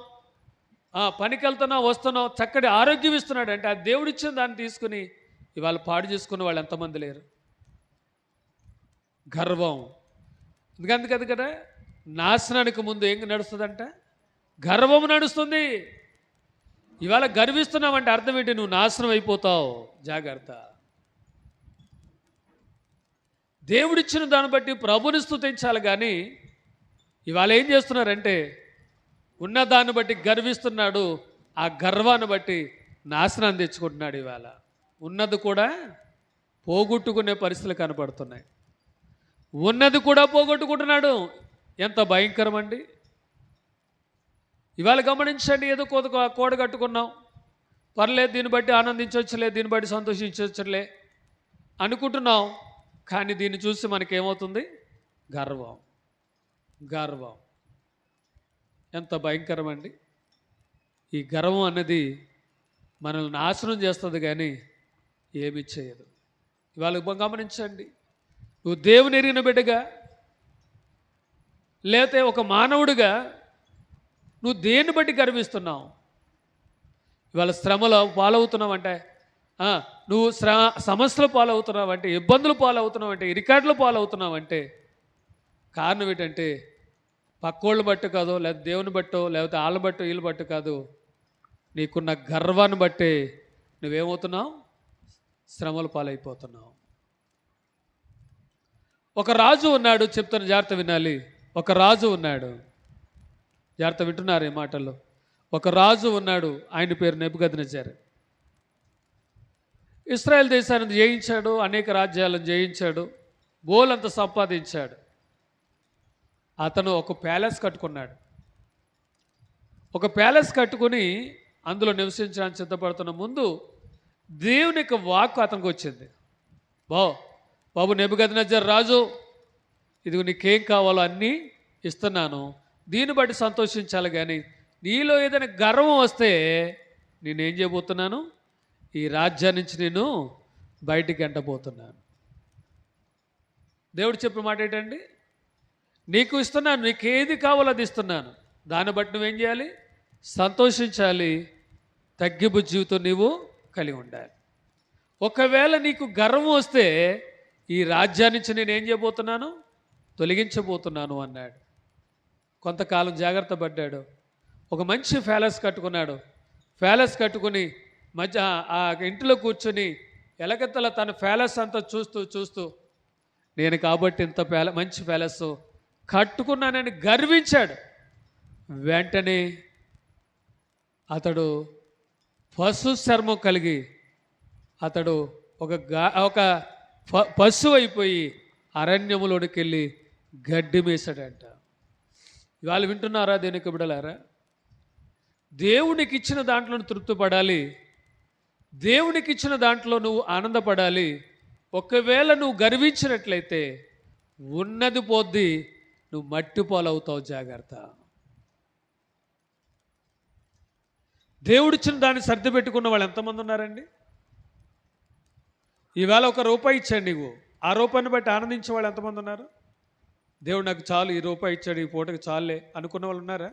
పనికి వెళ్తున్నాం, వస్తున్నాం, చక్కటి ఆరోగ్యం ఇస్తున్నాడు అంటే ఆ దేవుడిచ్చిన దాన్ని తీసుకుని ఇవాళ పాడు చేసుకున్న వాళ్ళు ఎంతమంది లేరు? గర్వం. ఎందుకంటే కదా, నాశనానికి ముందు ఏం నడుస్తుందంట? గర్వం నడుస్తుంది. ఇవాళ గర్విస్తున్నావంటే అర్థం ఏంటి? నువ్వు నాశనం అయిపోతావు, జాగ్రత్త. దేవుడిచ్చిన దాన్ని బట్టి ప్రభుని స్తుతించాలి, కానీ ఇవాళ ఏం చేస్తున్నారంటే ఉన్న దాన్ని బట్టి గర్విస్తున్నాడు, ఆ గర్వాన్ని బట్టి నాశనాన్ని తెచ్చుకుంటున్నాడు. ఇవాళ ఉన్నది కూడా పోగొట్టుకునే పరిస్థితులు కనపడుతున్నాయి. ఉన్నది కూడా పోగొట్టుకుంటున్నాడు. ఎంత భయంకరం అండి! ఇవాళ గమనించండి, ఏదో కూడగట్టుకున్నాం, పర్లేదు, దీన్ని బట్టి ఆనందించవచ్చులే, దీన్ని బట్టి సంతోషించవచ్చులే అనుకుంటున్నాం, కానీ దీన్ని చూసి మనకేమవుతుంది? గర్వం. ఎంత భయంకరం అండి! ఈ గర్వం అన్నది మనల్ని నాశనం చేస్తుంది, కానీ ఏమీ చేయదు. ఇవాళ గమనించండి, నువ్వు దేవుని ఎరిగిన బిడ్డగా లేకపోతే ఒక మానవుడిగా నువ్వు దేన్ని బట్టి గర్విస్తున్నావు? ఇవాళ శ్రమలో పాలవుతున్నావంటే, నువ్వు సమస్యలు పాలవుతున్నావంటే, ఇబ్బందులు పాలవుతున్నావంటే, ఇరికాట్లు పాలవుతున్నావంటే కారణం ఏంటంటే పక్కోళ్ళు బట్టి కాదు, లేదా దేవుని బట్టో, లేకపోతే వాళ్ళ బట్టో వీళ్ళు బట్టు కాదు, నీకున్న గర్వాన్ని బట్టి నువ్వేమవుతున్నావు? శ్రమలు పాలైపోతున్నావు. ఒక రాజు ఉన్నాడు, చెప్తాను, జాగ్రత్త వినాలి. ఒక రాజు ఉన్నాడు, జాగ్రత్త వింటున్నారు ఈ మాటల్లో. ఒక రాజు ఉన్నాడు, ఆయన పేరు నెబుకద్నెజర్. ఇశ్రాయేల్ దేశాన్ని జయించాడు, అనేక రాజ్యాలను జయించాడు, బోలంత సంపాదించాడు. అతను ఒక ప్యాలెస్ కట్టుకున్నాడు. ఒక ప్యాలెస్ కట్టుకుని అందులో నివసించడానికి సిద్ధపడుతున్న ముందు దేవుని యొక్క వాక్కు అతనికి వచ్చింది. బాబు నెబుకద్నెజర్ రాజు, ఇదిగో నీకేం కావాలో అన్నీ ఇస్తున్నాను, దీన్ని బట్టి సంతోషించాలి, కానీ నీలో ఏదైనా గర్వం వస్తే నేనేం చేయబోతున్నాను? ఈ రాజ్యం నుంచి నేను బయటికి ఎంటబోతున్నాను. దేవుడు చెప్పిన మాట ఏంటండి? నీకు ఇస్తున్నాను, నీకు ఏది కావాలో అది ఇస్తున్నాను, దాన్ని బట్టి నువ్వేం చేయాలి? సంతోషించాలి, తగ్గింపు జీవితం నీవు కలిగి ఉండాలి. ఒకవేళ నీకు గర్వం వస్తే ఈ రాజ్యాన్ని నుంచి నేనేం చేయబోతున్నాను, తొలగించబోతున్నాను అన్నాడు. కొంతకాలం జాగ్రత్త పడ్డాడు. ఒక మంచి ప్యాలెస్ కట్టుకున్నాడు. ప్యాలెస్ కట్టుకుని మధ్య ఆ ఇంటిలో కూర్చొని ఎలగెత్తల తన ప్యాలెస్ అంతా చూస్తూ నేను కాబట్టి ఇంత మంచి ప్యాలెస్ కట్టుకున్నానని గర్వించాడు. వెంటనే అతడు పశు చర్మం కలిగి అతడు ఒక పశువు అయిపోయి అరణ్యములోనికి వెళ్ళి గడ్డి మేసాడంట. ఇవాళ వింటున్నారా దేనికి బిడలారా? దేవునికి ఇచ్చిన దాంట్లో తృప్తి పడాలి. దేవునికి ఇచ్చిన దాంట్లో నువ్వు ఆనందపడాలి. ఒకవేళ నువ్వు గర్వించినట్లయితే ఉన్నది పోద్ది, నువ్వు మట్టి పాలవుతావు. జాగ్రత్త. దేవుడిచ్చిన దాన్ని సర్ది పెట్టుకున్న వాళ్ళు ఎంతమంది ఉన్నారండి? ఈవేళ ₹1 ఇచ్చాడు నీవు, ఆ రూపాయిని బట్టి ఆనందించే వాళ్ళు ఎంతమంది ఉన్నారు? దేవుడు నాకు చాలు, ఈ రూపాయి ఇచ్చాడు, ఈ పూటకి చాలులే అనుకున్న వాళ్ళు ఉన్నారా?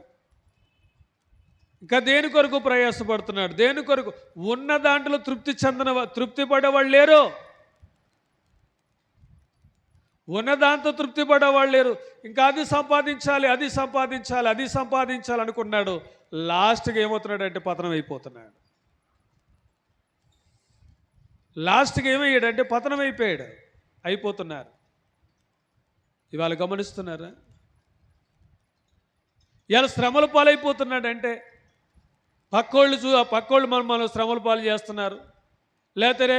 ఇంకా దేని కొరకు ప్రయాసపడుతున్నాడు? దేని కొరకు? ఉన్న దాంట్లో తృప్తి పడేవాళ్ళు లేరు. ఉన్న దాంతో తృప్తి పడేవాళ్ళు లేరు. ఇంకా అది సంపాదించాలి అనుకున్నాడు. లాస్ట్కి ఏమవుతున్నాడు అంటే పతనం అయిపోతున్నాడు. లాస్ట్కి ఏమయ్యాడంటే పతనం అయిపోతున్నారు. ఇవాళ గమనిస్తున్నారా? ఇవాళ శ్రమల పాలైపోతున్నాడంటే పక్కోళ్ళు మనం శ్రమల పాలు చేస్తున్నారు. లేకపోతే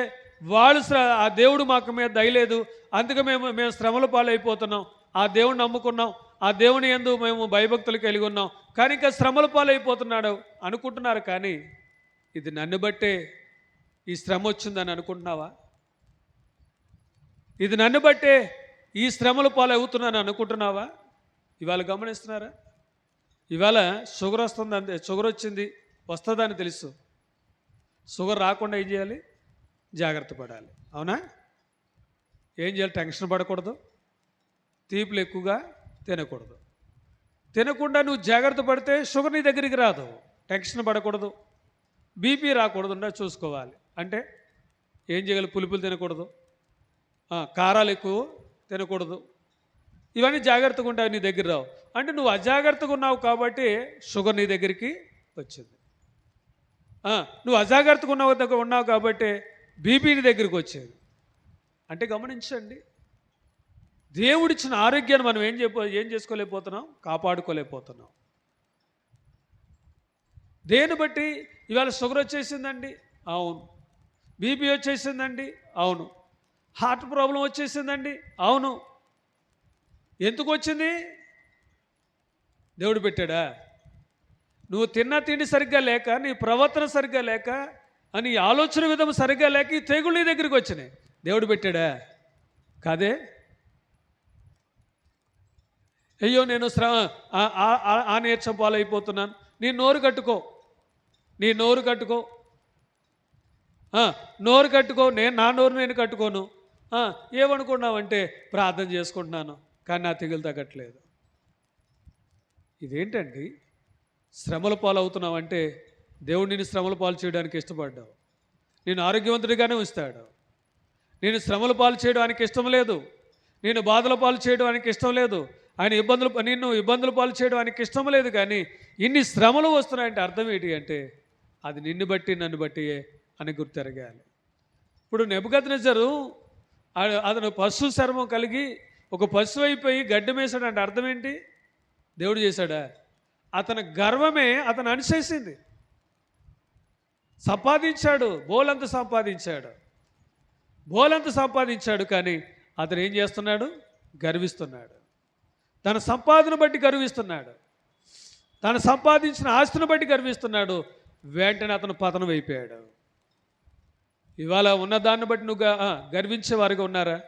వాళ్ళు ఆ దేవుడు మాకు మీద దయలేదు, అందుకే మేము శ్రమల పాలు అయిపోతున్నాం. ఆ దేవుడిని నమ్ముకున్నాం, ఆ దేవుని యందు మేము భయభక్తులు కలిగి ఉన్నాం, కానీ ఇంకా శ్రమల పాలు అయిపోతున్నాడు అనుకుంటున్నారు. కానీ ఇది నన్ను బట్టే ఈ శ్రమ వచ్చిందని అనుకుంటున్నావా? ఇది నన్ను బట్టే ఈ శ్రమల పాలు అవుతున్నాను అనుకుంటున్నావా? ఇవాళ గమనిస్తున్నారా? ఇవాళ షుగర్ వస్తుంది, షుగర్ వస్తుందని తెలుసు. షుగర్ రాకుండా ఏం చేయాలి? జాగ్రత్త పడాలి. అవునా? ఏం చేయాలి? టెన్షన్ పడకూడదు, తీపులు ఎక్కువగా తినకూడదు. తినకుండా నువ్వు జాగ్రత్త పడితే షుగర్ నీ దగ్గరికి రాదు. టెన్షన్ పడకూడదు, బీపీ రాకూడదు, చూసుకోవాలి. అంటే ఏం చేయాలి? పులుపులు తినకూడదు, కారాలు ఎక్కువ తినకూడదు. ఇవన్నీ జాగ్రత్తగా ఉంటాయి, నీ దగ్గర రావు. అంటే నువ్వు అజాగ్రత్తగా ఉన్నావు కాబట్టి షుగర్ నీ దగ్గరికి వచ్చింది. నువ్వు అజాగ్రత్తగా ఉన్నావు కాబట్టి బీపీ నీ దగ్గరికి వచ్చేది. అంటే గమనించండి, దేవుడిచ్చిన ఆరోగ్యాన్ని మనం ఏం చేసుకోలేకపోతున్నాం? కాపాడుకోలేకపోతున్నాం. దేని బట్టి? ఇవాళ షుగర్ వచ్చేసిందండి, అవును. బీపీ వచ్చేసిందండి, అవును. హార్ట్ ప్రాబ్లం వచ్చేసిందండి, అవును. ఎందుకు వచ్చింది? దేవుడు పెట్టాడా? నువ్వు తిన్న తిండి సరిగ్గా లేక, నీ ప్రవర్తన సరిగ్గా లేక, అని ఆలోచన విధం సరిగ్గా లేక ఈ తెగుళ్ళు నీ దగ్గరికి వచ్చినాయి. దేవుడు పెట్టాడా? కాదే. అయ్యో నేను ఆ నీరసం పాలైపోతున్నాను. నీ నోరు కట్టుకో, నోరు కట్టుకో. నా నోరు నేను కట్టుకోను. ఏమనుకున్నావంటే ప్రార్థన చేసుకుంటున్నాను, కానీ నా తెగులు తగ్గట్లేదు. ఇదేంటండి? శ్రమల పాలు అవుతున్నావంటే దేవుడు నిన్ను శ్రమల పాలు చేయడానికి ఇష్టపడ్డావు. నేను ఆరోగ్యవంతుడిగానే ఉంచుతాడు. నేను శ్రమల పాలు చేయడానికి ఇష్టం లేదు, నేను బాధల పాలు చేయడానికి ఇష్టం లేదు, నిన్ను ఇబ్బందుల పాలు చేయడానికి ఇష్టం లేదు. కానీ ఇన్ని శ్రమలు వస్తున్నాయంటే అర్థం ఏంటి అంటే అది నిన్ను బట్టి నన్ను బట్టి అని గుర్తెరగాలి. ఇప్పుడు నెబుకద్నెజరు అతను పశు చర్మం కలిగి ఒక పశువు అయిపోయి గడ్డి మేసాడు అంటే అర్థం ఏంటి? దేవుడు చేశాడా? అతని గర్వమే అతను అణిచేసింది. సంపాదించాడు, బోలంత సంపాదించాడు. కానీ అతను ఏం చేస్తున్నాడు? గర్విస్తున్నాడు. తన సంపాదన బట్టి గర్విస్తున్నాడు, తను సంపాదించిన ఆస్తిని బట్టి గర్విస్తున్నాడు. వెంటనే అతను పతనం అయిపోయాడు. ఇవాళ ఉన్నదాన్ని బట్టి నువ్వు గర్వించే వారుగా ఉన్నారా?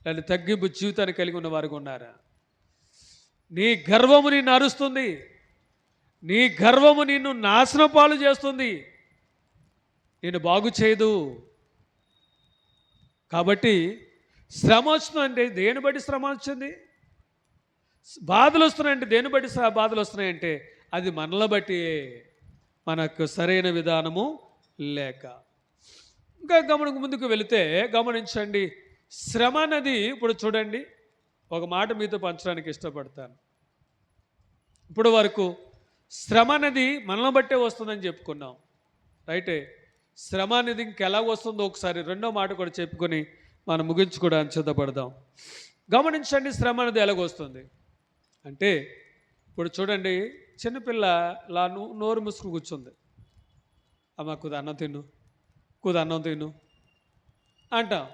లేదా తగ్గింపు జీవితాన్ని కలిగి ఉన్న వారుగా ఉన్నారా? నీ గర్వము నిన్ను అరుస్తుంది, నీ గర్వము నిన్ను నాశనం పాలు చేస్తుంది, నిన్ను బాగు చేయదు. కాబట్టి శ్రమ వస్తుందంటే దేని బట్టి శ్రమ వచ్చింది? బాధలు వస్తున్నాయంటే దేని బట్టి బాధలు వస్తున్నాయంటే అది మనల బట్టి. మనకు సరైన విధానము లేక. ఇంకా ముందుకు వెళితే గమనించండి, శ్రమ అన్నది ఇప్పుడు చూడండి, ఒక మాట మీతో పంచడానికి ఇష్టపడతాను. ఇప్పుడు వరకు శ్రమ అనేది మనల్ని బట్టే వస్తుందని చెప్పుకున్నాం, రైటే. శ్రమ అనేది ఇంకెలా వస్తుందో ఒకసారి రెండో మాట కూడా చెప్పుకొని మనం ముగించుకోవడానికి సిద్ధపడదాం. గమనించండి, శ్రమ అనేది ఎలాగొస్తుంది అంటే, ఇప్పుడు చూడండి, చిన్నపిల్ల నోరు మూసుకుని కూర్చుంది. అమ్మ కొద్ది అన్నం తిను, కొద్ది అన్నం తిను అంటాం.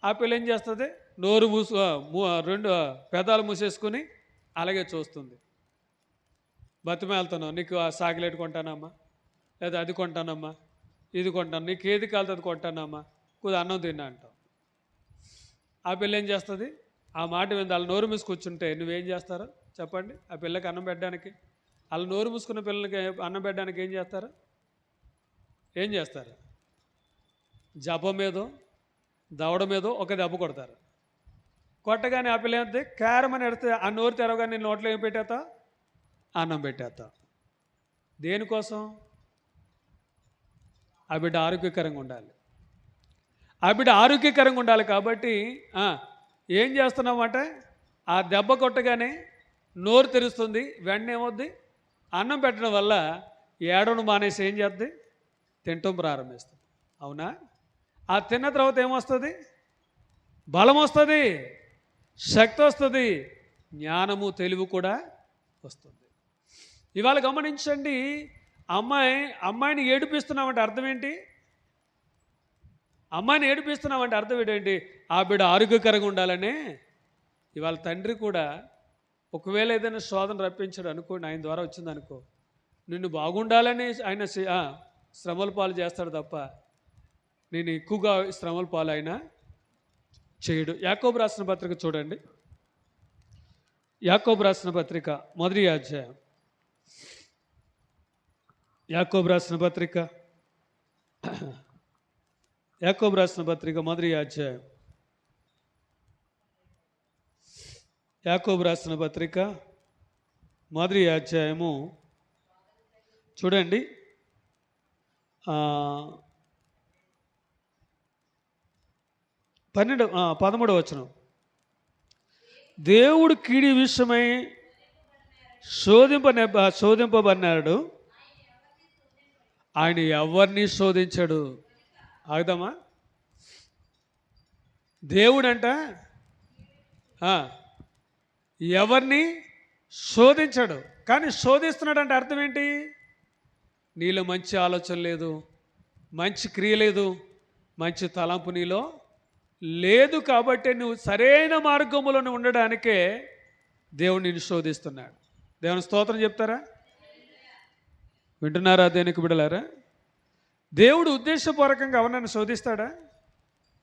ఆ పిల్ల ఏం చేస్తుంది? నోరు రెండు పెదాలు మూసేసుకుని అలాగే చూస్తుంది. బతిమేళ్తున్నావు, నీకు ఆ సాగిలేట్ కొంటానమ్మా, లేదా అది కొంటానమ్మా, ఇది కొంటాను, నీకు ఏది కాలితే అది కొంటానమ్మా, కొద్ది అన్నం తిన్నా అంటావు. ఆ పిల్ల ఏం చేస్తుంది? ఆ మాట మీద వాళ్ళ నోరు మూసి కూర్చుంటే నువ్వేం చేస్తారో చెప్పండి? ఆ పిల్లకి అన్నం పెట్టడానికి, వాళ్ళ నోరు మూసుకున్న పిల్లలకి అన్నం పెట్టడానికి ఏం చేస్తారు? జపం మీదో దవడ మీదో ఒక దెబ్బ కొడతారు. కొట్టగానే ఆ పిల్ల ఏమవుతుంది? కారమని ఎడితే ఆ నోరు తెరవగానే నేను నోట్లో ఏం పెట్టేస్తా? అన్నం పెట్టేస్తా. దేనికోసం? ఆ బిడ్డ ఆరోగ్యకరంగా ఉండాలి. ఆ బిడ్డ ఆరోగ్యకరంగా ఉండాలి కాబట్టి ఏం చేస్తున్నామంటే, ఆ దెబ్బ కొట్టగానే నోరు తెరుస్తుంది. వెంటనే ఏమవుద్ది? అన్నం పెట్టడం వల్ల ఏడవను మానేసి ఏం చేద్ది? తింటం ప్రారంభిస్తుంది. అవునా? ఆ తిన్న తర్వాత ఏమొస్తుంది? బలం వస్తుంది, శక్తి వస్తుంది, జ్ఞానము తెలివి కూడా వస్తుంది. ఇవాళ గమనించండి, అమ్మాయిని ఏడిపిస్తున్నామంటే అర్థం ఏంటి? అమ్మాయిని ఏడిపిస్తున్నామంటే అర్థం ఏంటండి? ఆ బిడ్డ ఆరోగ్యకరంగా ఉండాలనే. ఇవాళ తండ్రి కూడా ఒకవేళ ఏదైనా శోధన రప్పించాడు అనుకోండి, ఆయన ద్వారా వచ్చిందనుకో, నిన్ను బాగుండాలని ఆయన శ్రమల పాలు చేస్తాడు తప్ప నేను ఎక్కువగా శ్రమల పాలు ఆయన చేయడు. యాకోబు రాసిన పత్రిక చూడండి, యాకోబు రాసిన పత్రిక మొదటి అధ్యాయం, యాకోబు రాసిన పత్రిక మొదటి అధ్యాయం, యాకోబు రాసిన పత్రిక మొదటి అధ్యాయము చూడండి, 13వ వచనం. దేవుడు కీడి విషయమై శోధింపబడినాడు, ఆయన ఎవరిని శోధించాడు. ఆగుదామా? దేవుడంట ఎవరిని శోధించాడు, కానీ శోధిస్తున్నాడు అంటే అర్థం ఏంటి? నీలో మంచి ఆలోచన లేదు, మంచి క్రియ లేదు, మంచి తలంపు నీలో లేదు. కాబట్టి నువ్వు సరైన మార్గంలో ఉండడానికే దేవుడు నిన్ను శోధిస్తున్నాడు. దేవుని స్తోత్రం చెప్తారా? వింటున్నారా దేనికి బిడలారా? దేవుడు ఉద్దేశపూర్వకంగా ఎవరినైనా శోధిస్తాడా?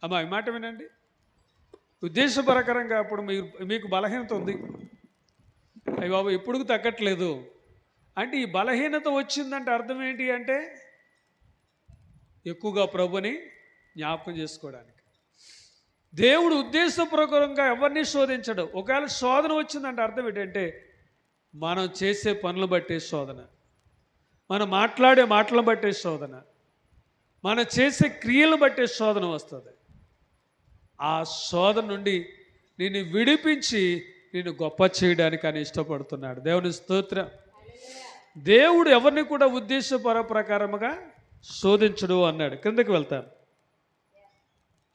అమ్మా ఈ మాట వినండి. ఉద్దేశపరకరంగా ఇప్పుడు మీకు బలహీనత ఉంది, అయ్యి బాబు ఎప్పుడు తగ్గట్లేదు అంటే, ఈ బలహీనత వచ్చిందంటే అర్థం ఏంటి అంటే, ఎక్కువగా ప్రభుని జ్ఞాపకం చేసుకోవడానికి. దేవుడు ఉద్దేశపూర్వకంగా ఎవరిని శోధించడు. ఒకవేళ శోధన వచ్చిందంటే అర్థం ఏంటంటే, మనం చేసే పనులు బట్టే శోధన, మనం మాట్లాడే మాటలను బట్టే శోధన, మనం చేసే క్రియలను బట్టే శోధన వస్తుంది. ఆ శోధన నుండి నిన్ను విడిపించి నిన్ను గొప్ప చేయడానికి ఆయన ఇష్టపడుతున్నాడు. దేవుని స్తోత్రం. దేవుడు ఎవరిని కూడా ప్రకారముగా శోధించడు అన్నాడు. క్రిందకి వెళ్తాను,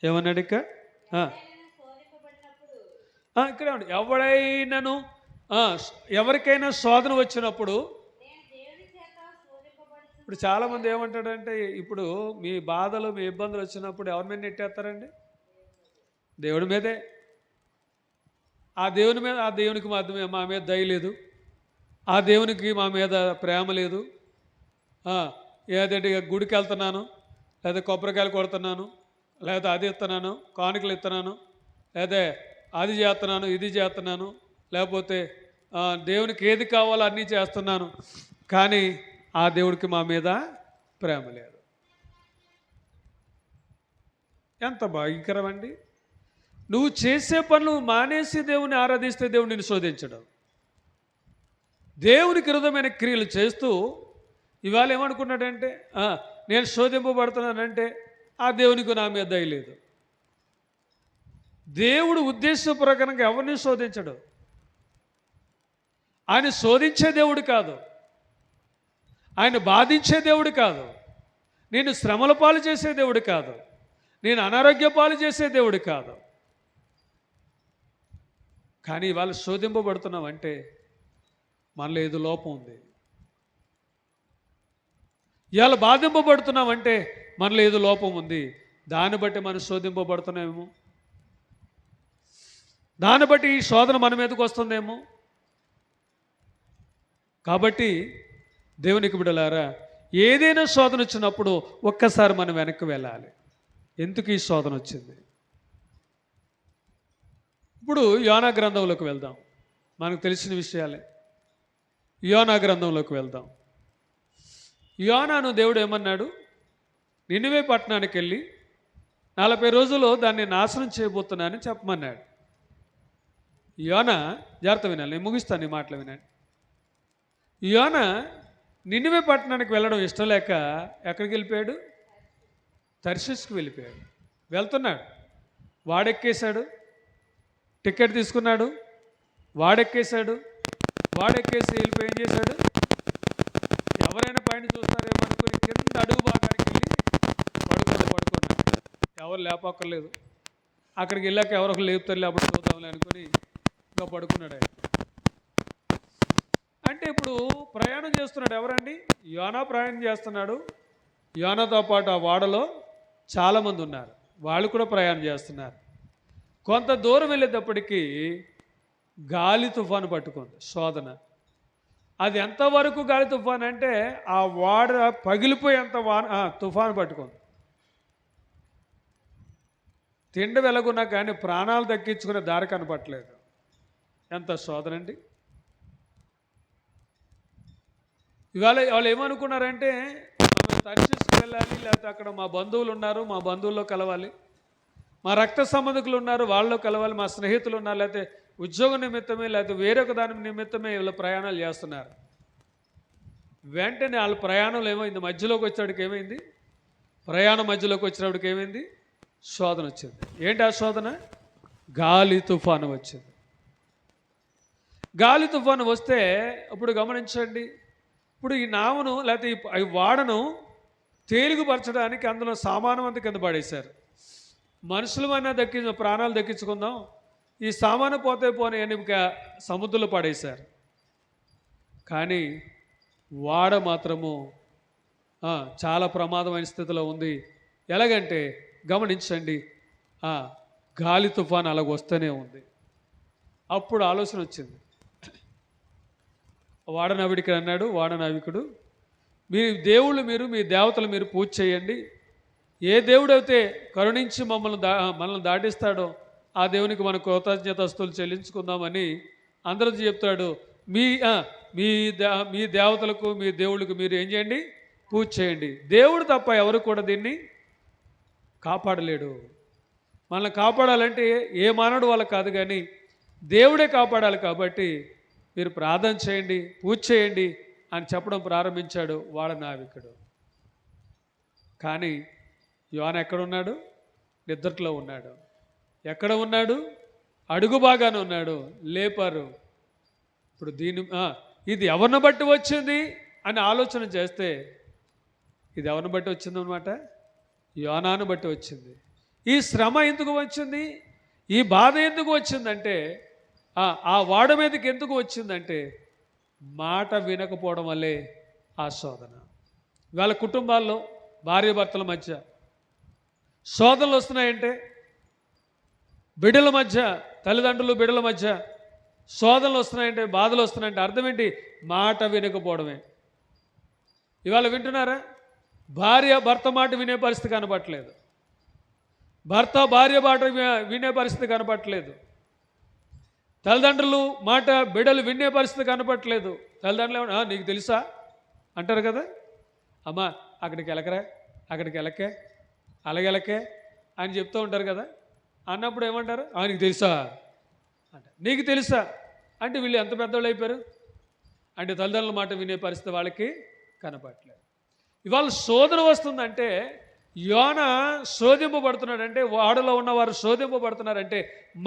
ఏమన్నాడు ఇక? ఇక్కడ ఎవరికైనా శోధన వచ్చినప్పుడు, ఇప్పుడు చాలామంది ఏమంటాడంటే, ఇప్పుడు మీ బాధలు మీ ఇబ్బందులు వచ్చినప్పుడు ఎవరి మీద నెట్టేస్తారండి? దేవుడి మీదే. ఆ దేవునికి మా మీద దయ లేదు, ఆ దేవునికి మా మీద ప్రేమ లేదు, ఏదంటే గుడికి వెళ్తున్నాను, లేదా కొబ్బరికాయలు కొడుతున్నాను, లేదా అది ఇస్తున్నాను, కానుకలు ఇస్తున్నాను, లేదా అది చేస్తున్నాను, ఇది చేస్తున్నాను, లేకపోతే దేవునికి ఏది కావాలో అన్నీ చేస్తున్నాను, కానీ ఆ దేవుడికి మా మీద ప్రేమ లేదు. ఎంత భయంకరం అండి! నువ్వు చేసే పనులు మానేసి దేవుని ఆరాధిస్తే దేవుడు నిన్ను శోధించడం. దేవునికి విరుద్ధమైన క్రియలు చేస్తూ ఇవాళ ఏమనుకున్నాడంటే నేను శోధింపబడుతున్నానంటే ఆ దేవునికి నా మీద దయ లేదు. దేవుడు ఉద్దేశపూర్వకంగా ఎవరిని శోధించడు. ఆయన శోధించే దేవుడు కాదు, ఆయన బాధించే దేవుడు కాదు, నేను శ్రమల పాలు చేసే దేవుడు కాదు, నేను అనారోగ్య పాలు చేసే దేవుడు కాదు. కానీ ఇవాళ శోధింపబడుతున్నామంటే మనలో ఏదో లోపం ఉంది. ఇవాళ బాధింపబడుతున్నామంటే మనలో ఏదో లోపం ఉంది. దాన్ని బట్టి మనం శోధింపబడుతున్నామేమో, దాన్ని బట్టి ఈ శోధన మన మీదకి వస్తుందేమో. కాబట్టి దేవునికి బిడ్డలారా, ఏదైనా శోధన వచ్చినప్పుడు ఒక్కసారి మనం వెనక్కి వెళ్ళాలి. ఎందుకు ఈ శోధన వచ్చింది? ఇప్పుడు యోనా గ్రంథంలోకి వెళ్దాం. మనకు తెలిసిన విషయాలే. యోనా గ్రంథంలోకి వెళ్దాం. యోనాను దేవుడు ఏమన్నాడు? నినివే పట్టణానికి వెళ్ళి 40 రోజుల్లో దాన్ని నాశనం చేయబోతున్నానని చెప్పమన్నాడు. యోనా, జాగ్రత్త వినాలి, నేను ముగిస్తాను ఈ మాటలు వినండి. యోనా నినివే పట్టణానికి వెళ్ళడం ఇష్టం లేక ఎక్కడికి వెళ్ళిపోయాడు? తర్షీషుకి వెళ్ళిపోయాడు. వెళ్తున్నాడు, వాడెక్కేశాడు, టికెట్ తీసుకున్నాడు, వాడెక్కేసి వెళ్ళిపోయి ఏం చేశాడు? ఎవరైనా పైన చూస్తారేమో అనుకుని కింద అడుగు భాగానికి వెళ్ళి పడుకున్నాడు. ఎవరు లేపక్కర్లేదు. అక్కడికి వెళ్ళాక ఎవరొకరు లేపుతారు, లేకపోతే చూద్దాంలే అనుకుని ఇంకా పడుకున్నాడు. ఆయన అంటే ఇప్పుడు ప్రయాణం చేస్తున్నాడు. ఎవరండి? యోనా ప్రయాణం చేస్తున్నాడు. యోనాతో పాటు ఆ వాడలో చాలామంది ఉన్నారు, వాళ్ళు కూడా ప్రయాణం చేస్తున్నారు. కొంత దూరం వెళ్ళేటప్పటికీ గాలి తుఫాను పట్టుకుంది, శోధన. అది ఎంతవరకు గాలి తుఫాను అంటే ఆ వాడ పగిలిపోయేంత తుఫాను పట్టుకుంది. తిండి వెలగున్నా కానీ ప్రాణాలు దక్కించుకునే దారి కనపట్లేదు. ఎంత శోధన అండి! ఇవాళ వాళ్ళు ఏమనుకున్నారంటే మనం తర్షీషుకి వెళ్ళాలి, లేకపోతే అక్కడ మా బంధువులు ఉన్నారు, మా బంధువుల్లో కలవాలి, మా రక్త సంబంధికులు ఉన్నారు, వాళ్ళలో కలవాలి, మా స్నేహితులు ఉన్నారు, లేకపోతే ఉద్యోగ నిమిత్తమే, లేకపోతే వేరొక దాని నిమిత్తమే వీళ్ళు ప్రయాణాలు చేస్తున్నారు. వెంటనే వాళ్ళ ప్రయాణంలో ఏమైంది? మధ్యలోకి వచ్చేటికి ఏమైంది? ప్రయాణం మధ్యలోకి వచ్చినప్పటికి ఏమైంది? శోధన వచ్చింది. ఏంటి ఆ శోధన? గాలి తుఫాను వచ్చింది. గాలి తుఫాను వస్తే ఇప్పుడు గమనించండి, ఇప్పుడు ఈ నావను లేకపోతే ఈ వాడను తేలిగుపరచడానికి అందులో సామానం అంతా కింద పడేశారు. మనుషులమైనా ప్రాణాలు దక్కించుకుందాం, ఈ సామాను పోతే పోనీ అని సముద్రంలో పడేశారు. కానీ వాడ మాత్రము చాలా ప్రమాదమైన స్థితిలో ఉంది. ఎలాగంటే గమనించండి, గాలి తుఫాను అలాగ వస్తూనే ఉంది. అప్పుడు ఆలోచన వచ్చింది. వాడనావిడికి అన్నాడు, వాడనావికుడు, మీ దేవుళ్ళు మీరు, మీ దేవతలు మీరు పూజ చేయండి. ఏ దేవుడైతే కరుణించి మనల్ని దాటిస్తాడో ఆ దేవునికి మన కృతజ్ఞతాస్తుతులు చెల్లించుకుందామని అందరూ చెప్తాడు. మీ దేవతలకు, మీ దేవుళ్ళకు మీరు ఏం చేయండి? పూజ చేయండి. దేవుడు తప్ప ఎవరు కూడా దీన్ని కాపాడలేడు. మనల్ని కాపాడాలంటే ఏ మానవుడు వాళ్ళ కాదు, కానీ దేవుడే కాపాడాలి. కాబట్టి మీరు ప్రార్థన చేయండి, పూజ చేయండి అని చెప్పడం ప్రారంభించాడు వాడనావికుడు. కానీ యోన ఎక్కడున్నాడు? నిద్రలో ఉన్నాడు. ఎక్కడ ఉన్నాడు? అడుగు బాగానే ఉన్నాడు. లేపారు. ఇప్పుడు ఇది ఎవరిని బట్టి వచ్చింది అని ఆలోచన చేస్తే ఇది ఎవరిని బట్టి వచ్చిందనమాట? యోనాను బట్టి వచ్చింది. ఈ శ్రమ ఎందుకు వచ్చింది? ఈ బాధ ఎందుకు వచ్చిందంటే, ఆ వాడ మీదకి ఎందుకు వచ్చిందంటే మాట వినకపోవడం వల్లే ఆ శోధన. వాళ్ళ కుటుంబాల్లో భార్యాభర్తల మధ్య శోధనలు వస్తున్నాయంటే, బిడ్డల మధ్య, తల్లిదండ్రులు బిడ్డల మధ్య శోధనలు వస్తున్నాయంటే, బాధలు వస్తున్నాయంటే అర్థం ఏంటి? మాట వినకపోవడమే. ఇవాళ వింటున్నారా? భార్య భర్త మాట వినే పరిస్థితి కనపట్లేదు, భర్త భార్య మాట వినే పరిస్థితి కనపట్లేదు, తల్లిదండ్రులు మాట బిడ్డలు వినే పరిస్థితి కనపట్లేదు. తల్లిదండ్రులు నీకు తెలుసా అంటారు కదా, అమ్మా అక్కడికి వెళ్ళకరా, అక్కడికి వెళ్ళకే, అలాగెళ్ళకే అని చెప్తూ ఉంటారు కదా. అన్నప్పుడు ఏమంటారు? నీకు తెలుసా అంటే, నీకు తెలుసా అంటే వీళ్ళు ఎంత పెద్దవాళ్ళు అయిపోయారు అంటే తల్లిదండ్రుల మాట వినే పరిస్థితి వాళ్ళకి కనపడట్లేదు. ఇవాళ శోధన వస్తుందంటే యోన శోధింపబడుతున్నాడంటే, వాడలో ఉన్నవారు శోధింపబడుతున్నారంటే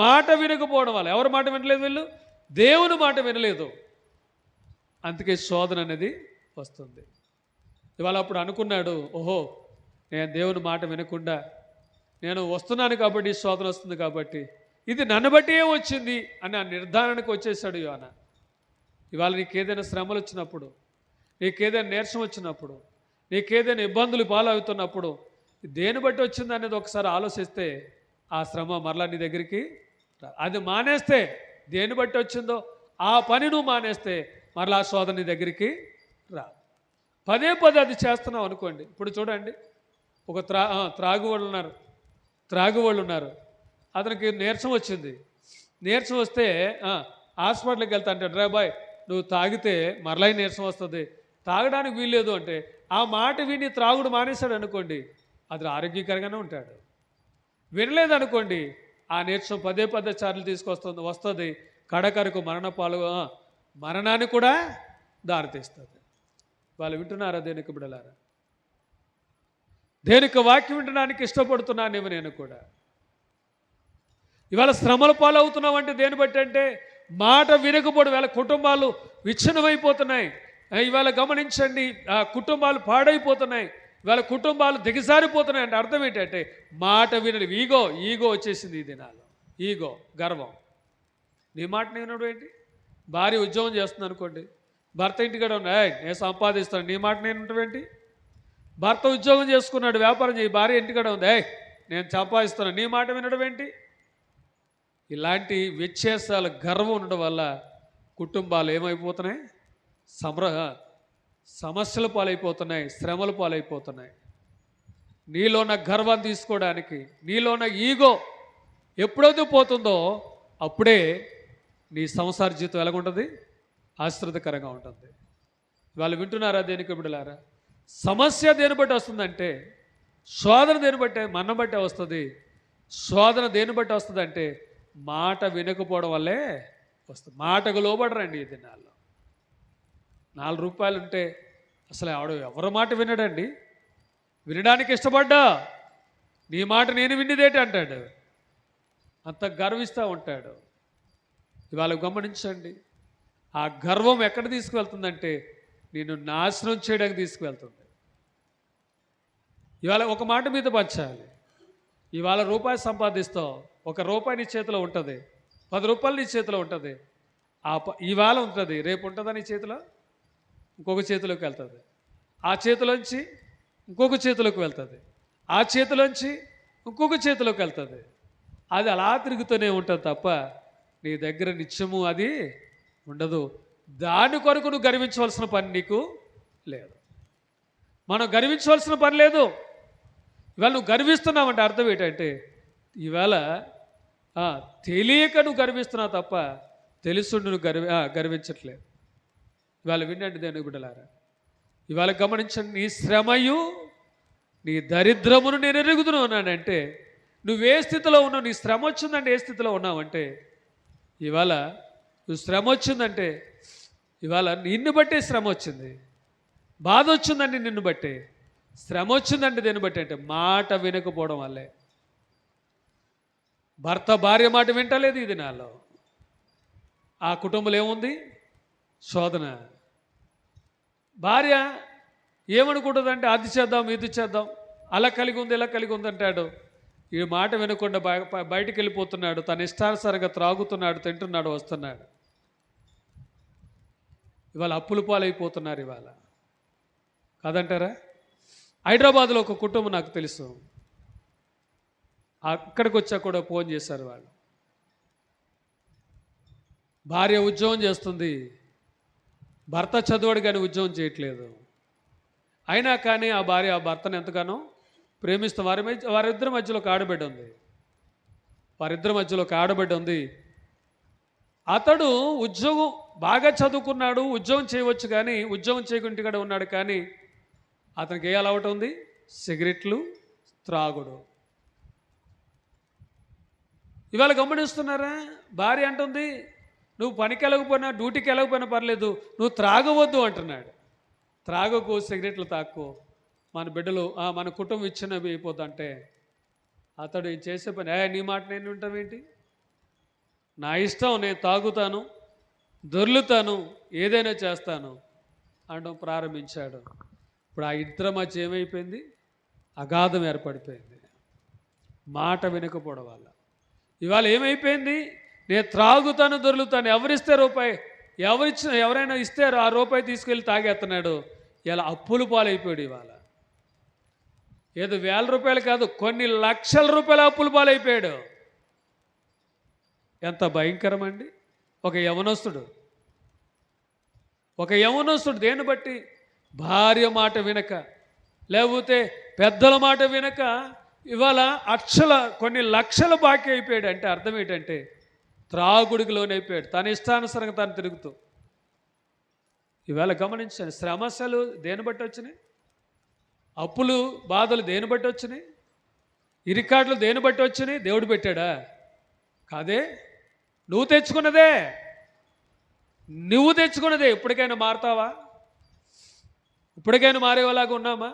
మాట వినకపోవడం వల్ల. ఎవరి మాట వినలేదు? వీళ్ళు దేవుని మాట వినలేదు. అందుకే శోధన అనేది వస్తుంది. ఇవాళ అప్పుడు అనుకున్నాడు, ఓహో నేను దేవుని మాట వినకుండా నేను వస్తున్నాను కాబట్టి ఈ శోధన వస్తుంది కాబట్టి ఇది నన్ను బట్టే వచ్చింది అని ఆ నిర్ధారణకు వచ్చేసాడు యోన. ఇవాళ నీకేదైనా శ్రమలు వచ్చినప్పుడు, నీకేదైనా నీరసం వచ్చినప్పుడు, నీకేదైనా ఇబ్బందులు పాలవుతున్నప్పుడు దేని బట్టి వచ్చింది అనేది ఒకసారి ఆలోచిస్తే ఆ శ్రమ మరలా నీ దగ్గరికి అది మానేస్తే, దేని బట్టి వచ్చిందో ఆ పని నువ్వు మానేస్తే మరలా ఆ శోధన నీ దగ్గరికి రా. పదే పదే అది చేస్తున్నావు అనుకోండి. ఇప్పుడు చూడండి, ఒక త్రాగువాళ్ళు ఉన్నారు. అతనికి నీరసం వచ్చింది. నీరసం వస్తే హాస్పిటల్కి వెళ్తా అంటాడు, రా బాయ్ నువ్వు తాగితే మరలా నీరసం వస్తుంది, తాగడానికి వీల్లేదు అంటే ఆ మాట విని త్రాగుడు మానేశాడు అనుకోండి, అది ఆరోగ్యకరంగానే ఉంటాడు. వినలేదు అనుకోండి, ఆ నీరసం పదే పదే సార్లు వస్తుంది, కడకరకు మరణాన్ని కూడా దారితీస్తుంది. వాళ్ళు వింటున్నారా దేనికి బిడ్డలారా? దేనికి వాక్యం వినడానికి ఇష్టపడుతున్నానేమో నేను కూడా. ఇవాళ శ్రమల పాలవుతున్నాం అంటే దేని బట్టి అంటే మాట వినకపోవడం. ఇవాళ కుటుంబాలు విచ్ఛిన్నమైపోతున్నాయి. ఇవాళ గమనించండి, ఆ కుటుంబాలు పాడైపోతున్నాయి. ఇవాళ కుటుంబాలు దిగజారిపోతున్నాయి. అంటే అర్థం ఏంటంటే మాట వినని ఈగో వచ్చేసింది ఈ దినాల్లో. ఈగో, గర్వం. నీ మాట వినడం ఏంటి? భార్య ఉద్యోగం చేస్తుంది అనుకోండి, భర్త ఇంటికాడ నేను సంపాదిస్తాను, నీ మాట నేను ఏంటి? భర్త ఉద్యోగం చేసుకున్నాడు, వ్యాపారం చేయి, భార్య ఇంటికాడ ఉంది, నేను సంపాదిస్తాను, నీ మాట వినడం ఏంటి? ఇలాంటి వ్యత్యాసాలు, గర్వం ఉండడం వల్ల కుటుంబాలు ఏమైపోతున్నాయి? సమస్యల పాలైపోతున్నాయి, శ్రమల పాలైపోతున్నాయి. నీలో ఉన్న గర్వాన్ని తీసుకోవడానికి, నీలో ఉన్న ఈగో ఎప్పుడైతే పోతుందో అప్పుడే నీ సంసార జీవితం ఎలాగుంటుంది? ఆశ్రదకరంగా ఉంటుంది. వాళ్ళు వింటున్నారా దేనికి బిడ్డలారా? సమస్య దేని బట్టి వస్తుందంటే, శోధన దేని బట్టే, మన్నం బట్టే వస్తుంది. శోధన దేని బట్టి వస్తుంది అంటే మాట వినకపోవడం వల్లే వస్తుంది. మాటకు లోబడరండి ఈ దినాల్లో. 4 రూపాయలు ఉంటే అసలు ఎవరి మాట వినడండి. వినడానికి ఇష్టపడ్డా నీ మాట నేను విన్నదేంటి అంటాడు. అంత గర్విస్తూ ఉంటాడు. ఇవాళ గమనించండి, ఆ గర్వం ఎక్కడ తీసుకువెళ్తుందంటే నేను నాశనం చేయడానికి తీసుకువెళ్తుంది. ఇవాళ ఒక మాట మీద పంచాలి. ఇవాళ రూపాయి సంపాదిస్తావు, ₹1 నీ చేతిలో ఉంటుంది, ₹10 నీ చేతిలో ఉంటుంది. ఇవాళ ఉంటుంది, రేపు ఉంటుందా నీ చేతిలో? ఇంకొక చేతిలోకి వెళ్తుంది. ఆ చేతిలోంచి ఇంకొక చేతిలోకి వెళ్తుంది. ఆ చేతిలోంచి ఇంకొక చేతిలోకి వెళ్తుంది. అది అలా తిరుగుతూనే ఉంటుంది తప్ప నీ దగ్గర నిత్యము అది ఉండదు. దాని కొరకు నువ్వు గర్వించవలసిన పని నీకు లేదు. మనం గర్వించవలసిన పని లేదు. ఇవాళ నువ్వు గర్విస్తున్నావంటే అర్థం ఏంటంటే ఇవాళ తెలియక నువ్వు గర్విస్తున్నావు తప్ప తెలుసుండి నువ్వు గర్వించట్లేదు. ఇవాళ వినండి దేవుని బిడ్డలారా, ఇవాళ గమనించండి, నీ శ్రమయు నీ దరిద్రమును నేను ఎరుగుతున్నానంటే నువ్వే స్థితిలో ఉన్నావు. నీ శ్రమ వచ్చిందంటే ఏ స్థితిలో ఉన్నావంటే, ఇవాళ నువ్వు శ్రమ వచ్చిందంటే ఇవాళ నిన్ను బట్టే శ్రమ వచ్చింది. బాధ వచ్చిందండి నిన్ను బట్టే. శ్రమ వచ్చిందంటే దేన్ని బట్టి అంటే మాట వినకపోవడం వల్లే. భర్త భార్య మాట వింటలేదు ఈ దినాల్లో. ఆ కుటుంబంలో ఏముంది? శోధన. భార్య ఏమనుకుంటుందంటే అది చేద్దాం, ఇది చేద్దాం, అలా కలిగి ఉంది, ఇలా కలిగి ఉంది అంటాడు. ఈ మాట వినకుండా బయటికి వెళ్ళిపోతున్నాడు. తన ఇష్టానుసారంగా త్రాగుతున్నాడు, తింటున్నాడు, వస్తున్నాడు. ఇవాళ అప్పుల పాలైపోతున్నారు ఇవాళ, కాదంటారా? హైదరాబాద్లో ఒక కుటుంబం నాకు తెలుసు. అక్కడికి వచ్చా కూడా ఫోన్ చేశారు వాళ్ళు. భార్య ఉద్యోగం చేస్తుంది, భర్త చదువుడు కానీ ఉద్యోగం చేయట్లేదు. అయినా కానీ ఆ భార్య ఆ భర్తను ఎంతగానో ప్రేమిస్తాం. వారిద్దరి మధ్యలో ఒక ఆడబిడ్డ ఉంది. వారిద్దరి మధ్యలో ఒక ఆడబిడ్డ ఉంది. అతడు ఉద్యోగం బాగా చదువుకున్నాడు, ఉద్యోగం చేయవచ్చు, కానీ ఉద్యోగం చేయకుండా కూడా ఉన్నాడు. కానీ అతనికి ఏ అలవాటు ఉంది? సిగరెట్లు, త్రాగుడు. ఇవాళ గమనిస్తున్నారా? భార్య అంటుంది, నువ్వు పనికి వెళ్ళకపోయినా, డ్యూటీకి వెళ్ళకపోయినా పర్లేదు, నువ్వు త్రాగవద్దు అంటున్నాడు. త్రాగకు, సిగరెట్లు తాక్కో, మన బిడ్డలు మన కుటుంబం ఇచ్చినవి అయిపోతుంటే అతడు చేసే పని, నీ మాట నేను వింటావేంటి, నా ఇష్టం, నేను తాగుతాను, దొర్లుతాను, ఏదైనా చేస్తాను అనడం ప్రారంభించాడు. ఇప్పుడు ఆ ఇద్దరి మధ్య ఏమైపోయింది? అగాధం ఏర్పడిపోయింది, మాట వినకపోవడం వల్ల. ఇవాళ ఏమైపోయింది? నేను త్రాగుతాను, దొర్లుతాను, ఎవరిస్తే రూపాయి, ఎవరైనా ఇస్తే ఆ రూపాయి తీసుకెళ్ళి తాగేస్తున్నాడు. ఇలా అప్పులు పాలైపోయాడు. ఇవాళ ఏదో 1000 రూపాయలు కాదు, కొన్ని లక్షల రూపాయల అప్పులు పాలైపోయాడు. ఎంత భయంకరమండి! ఒక యవనస్తుడు దేన్ని బట్టి? భార్య మాట వినక, లేకపోతే పెద్దల మాట వినక ఇవాళ కొన్ని లక్షల బాకీ అయిపోయాడు. అంటే అర్థం ఏంటంటే త్రాగుడికి లోనైపోయాడు, తన ఇష్టానుసరంగా తను తిరుగుతూ. ఇవాళ గమనించండి, సమస్యలు దేన్ని బట్టి వచ్చినాయి? అప్పులు, బాధలు దేన్ని బట్టి వచ్చినాయి? ఇరికాట్లు దేన్ని బట్టి వచ్చినాయి? దేవుడు పెట్టాడా? కాదే, నువ్వు తెచ్చుకున్నదే. ఇప్పటికైనా మారుతావా? ఇప్పటికైనా మారేవాలాగా ఉన్నామా?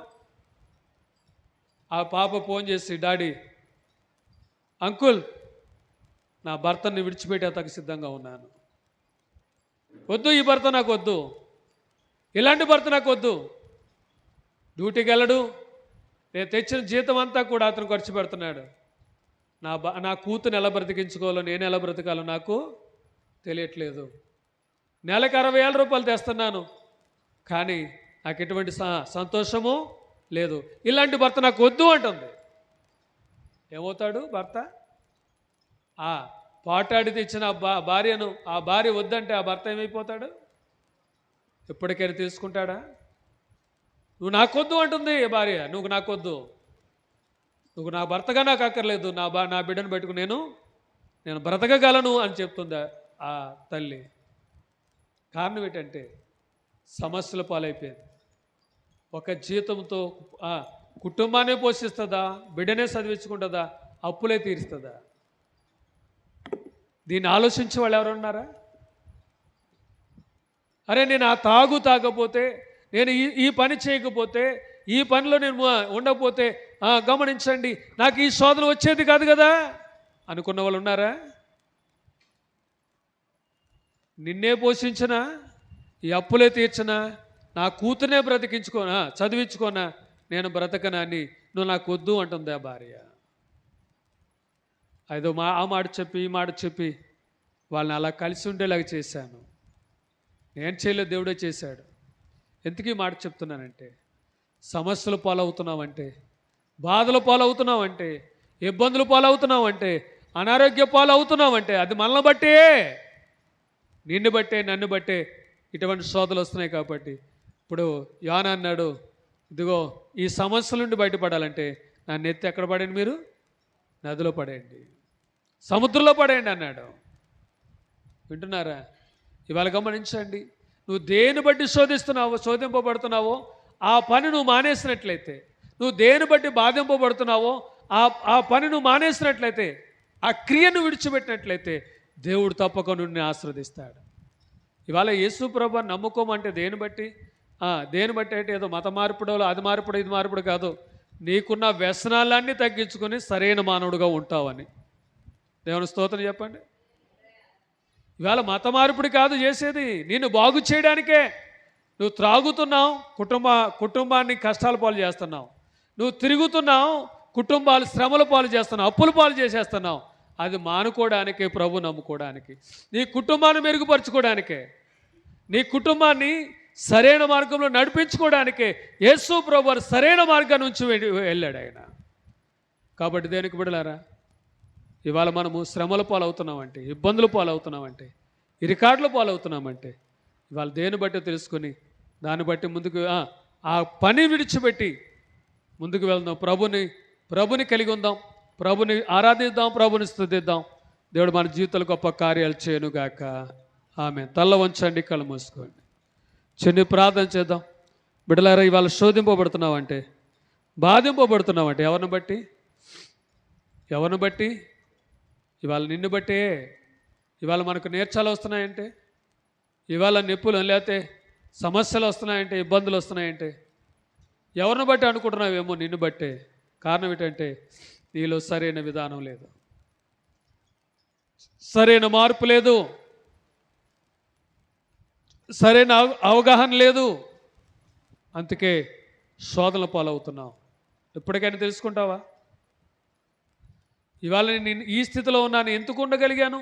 ఆ పాప ఫోన్ చేసి, డాడీ, అంకుల్, నా భర్తని విడిచిపెట్టేందుకు సిద్ధంగా ఉన్నాను. వద్దు, ఈ భర్త నాకు వద్దు, ఇలాంటి భర్త నాకు వద్దు. డ్యూటీకి వెళ్ళడు, నేను తెచ్చిన జీతం అంతా కూడా అతను ఖర్చు పెడుతున్నాడు. నా కూతురు ఎలా బ్రతికించుకోవాలో, నేను ఎలా బ్రతకాలో నాకు తెలియట్లేదు. నెలకు 60,000 రూపాయలు తెస్తున్నాను, కానీ నాకు ఎటువంటి సంతోషము లేదు. ఇలాంటి భర్త నాకు వద్దు అంటుంది. ఏమవుతాడు భర్త? పాటాడి తెచ్చిన భార్యను ఆ భార్య వద్దంటే ఆ భర్త ఏమైపోతాడు? ఎప్పటికైనా తీసుకుంటాడా? నువ్వు నాకొద్దు అంటుంది భార్య. నువ్వు నాకొద్దు, నువ్వు నా భర్తగా నాకు అక్కర్లేదు, నా బిడ్డను పెట్టుకుని నేను బ్రతకగలను అని చెప్తుందా ఆ తల్లి. కారణం ఏంటంటే సమస్యల పాలైపోయింది. ఒక జీతంతో కుటుంబాన్ని పోషిస్తుందా? బిడ్డనే చదివించుకుంటుందా? అప్పులే తీరుస్తుందా? దీన్ని ఆలోచించే వాళ్ళు ఎవరు ఉన్నారా? అరే, నేను తాగపోతే, నేను ఈ పని చేయకపోతే, ఈ పనిలో నేను ఉండకపోతే, గమనించండి, నాకు ఈ శోధన వచ్చేది కాదు కదా అనుకున్న వాళ్ళు ఉన్నారా? నిన్నే పోషించినా, ఈ అప్పులే తీర్చినా, నా కూతుర్నే చదివించుకోనా, నేను బ్రతకనా అని నువ్వు నాకు వద్దు అంటుంది ఆ భార్య. ఏదో ఆ మాట చెప్పి ఈ మాట చెప్పి వాళ్ళని అలా కలిసి ఉండేలాగా చేశాను. నేను చేయలేదు, దేవుడే చేశాడు. ఎందుకు ఈ మాట చెప్తున్నానంటే, సమస్యలు పాలవుతున్నావంటే, బాధలు పాలవుతున్నావంటే, ఇబ్బందులు పాలవుతున్నావంటే, అనారోగ్య పాలవుతున్నావంటే అది మనల్ని బట్టే, నిన్ను బట్టే, నన్ను బట్టే ఇటువంటి శోధలు వస్తున్నాయి. కాబట్టి ఇప్పుడు యోనా అన్నాడు, ఇదిగో ఈ సమస్యల నుండి బయటపడాలంటే నన్ను ఎత్తి ఎక్కడ పడండి, మీరు నదిలో పడేయండి, సముద్రంలో పడేయండి అన్నాడు. వింటున్నారా? ఇవాళ గమనించండి, నువ్వు దేని బట్టి శోధింపబడుతున్నావో ఆ పని నువ్వు మానేసినట్లయితే, నువ్వు దేని బట్టి బాధింపబడుతున్నావో ఆ పని నువ్వు మానేసినట్లయితే, ఆ క్రియను విడిచిపెట్టినట్లయితే దేవుడు తప్పక నిన్ను ఆశీర్వదిస్తాడు. ఇవాళ యేసు ప్రభువుని నమ్ముకోమంటే దేని బట్టి అంటే ఏదో మత మార్పుడో, అది మార్పుడు, ఇది మార్పుడు కాదు. నీకున్న వ్యసనాలన్నీ తగ్గించుకొని సరైన మానవుడిగా ఉంటావని. దేవుని స్తోత్రం చెప్పండి. ఇవాళ మత మార్పుడు కాదు చేసేది, నిన్ను బాగు చేయడానికే. నువ్వు త్రాగుతున్నావు, కుటుంబాన్ని కష్టాల పాలు చేస్తున్నావు. నువ్వు తిరుగుతున్నావు, కుటుంబాలు శ్రమల పాలు చేస్తున్నావు, అప్పుల పాలు చేసేస్తున్నావు. అది మానుకోవడానికే, ప్రభు నమ్ముకోవడానికి, నీ కుటుంబాన్ని మెరుగుపరుచుకోవడానికే, నీ కుటుంబాన్ని సరైన మార్గంలో నడిపించుకోవడానికే యేసు ప్రభు సరైన మార్గం నుంచి వెళ్ళాడు ఆయన. కాబట్టి దేనికి బిడ్డలారా, ఇవాళ మనము శ్రమల పాలవుతున్నామంటే, ఇబ్బందుల పాలవుతున్నామంటే, ఇరికాట్ల పాలవుతున్నామంటే ఇవాళ దేని బట్టి తెలుసుకొని దాన్ని బట్టి ముందుకు ఆ పని విడిచిపెట్టి ముందుకు వెళ్దాం. ప్రభుని కలిగి ఉందాం, ప్రభుని ఆరాధిద్దాం, ప్రభుని స్తుతిద్దాం. దేవుడు మన జీవితాలు గొప్ప కార్యాలు చేయనుగాక. ఆమేన్. తల్ల వంచండి, కళ్ళు మూసుకోండి, చిన్న ప్రార్థన చేద్దాం. బిడ్డలారా, ఇవాళ శోధింపబడుతున్నావంటే, బాధింపబడుతున్నావంటే ఎవరిని బట్టి? ఇవాళ నిన్ను బట్టే. ఇవాళ మనకు నేర్చాలు వస్తున్నాయంటే, ఇవాళ నొప్పులు లేకపోతే సమస్యలు వస్తున్నాయంటే, ఇబ్బందులు వస్తున్నాయంటే ఎవరిని బట్టి అనుకుంటున్నావేమో, నిన్ను బట్టే. కారణం ఏంటంటే నీలో సరైన విధానం లేదు, సరైన మార్పు లేదు, సరైన అవగాహన లేదు. అందుకే శోధనల పాలవుతున్నావు. ఎప్పటికైనా తెలుసుకుంటావా? ఇవాళ నేను ఈ స్థితిలో ఉన్నాను, ఎందుకు ఉండగలిగాను?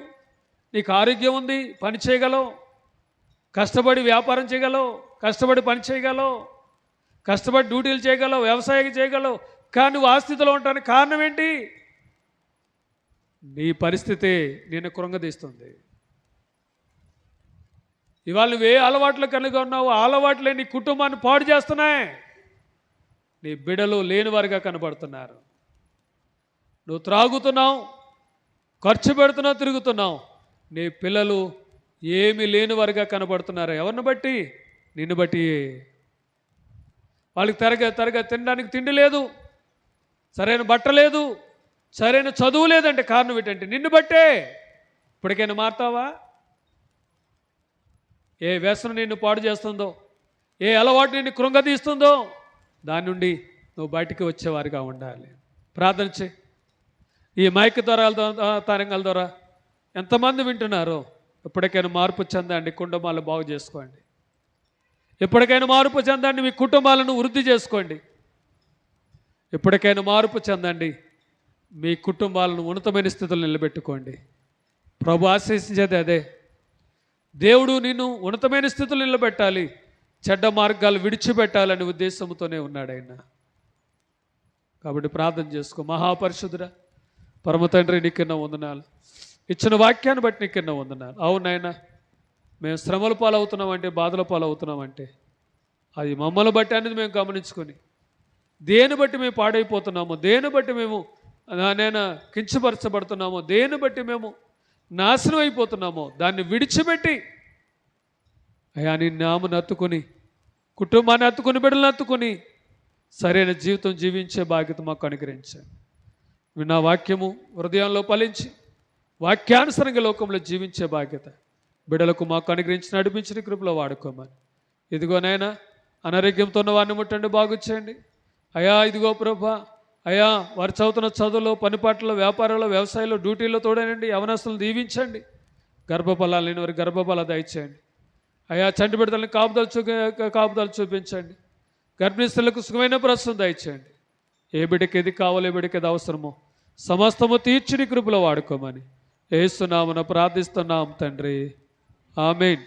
నీకు ఆరోగ్యం ఉంది, పని చేయగలవు, కష్టపడి వ్యాపారం చేయగలవు, కష్టపడి పని చేయగలవు, కష్టపడి డ్యూటీలు చేయగలవు, వ్యవసాయం చేయగలవు. కానీ నువ్వు ఆ స్థితిలో ఉంటానికి కారణం ఏంటి? నీ పరిస్థితి నిన్ను కృంగదీస్తుంది. ఇవాళ నువ్వే అలవాట్లు కలిగి ఉన్నావు, ఆ అలవాట్లే నీ కుటుంబాన్ని పాడు చేస్తున్నాయి. నీ బిడ్డలు లేనివారుగా కనబడుతున్నారు. నువ్వు త్రాగుతున్నావు, ఖర్చు పెడుతున్నావు, తిరుగుతున్నావు. నీ పిల్లలు ఏమీ లేనివారుగా కనబడుతున్నారు. ఎవరిని బట్టి? నిన్ను బట్టి. వాళ్ళకి తరగా తినడానికి తిండి లేదు, సరైన బట్ట లేదు, సరైన చదువు లేదంటే కారణం ఏంటంటే నిన్ను బట్టే. ఇప్పటికైనా మారుతావా? ఏ వ్యసనం నిన్ను పాడు చేస్తుందో, ఏ అలవాటు నిన్ను కృంగదీస్తుందో దాని నుండి నువ్వు బయటికి వచ్చేవారిగా ఉండాలి. ప్రార్థన చేయి. ఈ మైక్ తరంగాల ద్వారా ఎంతమంది వింటున్నారో ఎప్పటికైనా మార్పు చెందండి, కుటుంబాలు బాగు చేసుకోండి. ఎప్పటికైనా మార్పు చెందండి, మీ కుటుంబాలను వృద్ధి చేసుకోండి. ఎప్పటికైనా మార్పు చెందండి, మీ కుటుంబాలను ఉన్నతమైన స్థితిలో నిలబెట్టుకోండి. ప్రభు ఆశీస్సించేది అదే. దేవుడు నిన్ను ఉన్నతమైన స్థితిలో నిలబెట్టాలి, చెడ్డ మార్గాలు విడిచిపెట్టాలనే ఉద్దేశంతోనే ఉన్నాడు ఆయన. కాబట్టి ప్రార్థన చేసుకో. మహాపరిశుద్ధుడా, పరమ తండ్రి, నీకన్నా వందనాలు. ఇచ్చిన వాక్యాన్ని బట్టి నీకన్నా వందనాలు. అవునాయన, మేము శ్రమల పాలవుతున్నామంటే, బాధల పాలవుతున్నామంటే అది మమ్మల్ని బట్టి అనేది మేము గమనించుకొని, దేని బట్టి మేము పాడైపోతున్నామో, దేని బట్టి మేము నేను కించపరచబడుతున్నామో, దేని బట్టి మేము నాశనం అయిపోతున్నామో దాన్ని విడిచిపెట్టి అయ్యా నీ నామను హత్తుకొని, కుటుంబాన్ని హత్తుకొని, బిడ్డలను హత్తుకొని సరైన జీవితం జీవించే బాధ్యత మాకు అనుగ్రహించండి. విన్న వాక్యము హృదయంలో ఫలించి వాక్యానుసరంగా లోకంలో జీవించే బాధ్యత బిడ్డలకు మాకు అనుగ్రహించి నడిపించిన కృపలో వాడుకోమని. ఇదిగో నాయనా, అనారోగ్యంతో ఉన్న వారిని ముట్టండి, బాగు చేయండి. అయ్యా ఇదిగో ప్రభా, అయ్యా వారు చదువుతున్న చదువులో, పనిపాట్లలో, వ్యాపారంలో, వ్యవసాయంలో, డ్యూటీలో తోడనండి. యవనస్తులను దీవించండి. గర్భఫలాలు లేని వారికి గర్భఫల దయచేయండి. అయ్యా చంటి బిడ్డలను కాపుదలు చూపించండి. గర్భిణీ స్త్రీలకు సుఖమైన ప్రసవం దయచేయండి. ఏ బిడ్డకి ఏది కావాలో, ఏ బిడ్డకి ఏది అవసరమో సమస్తము తీర్చిని కృపలో వాడుకోమని యేసు నామమున ప్రార్థిస్తున్నాం తండ్రి. ఆమేన్.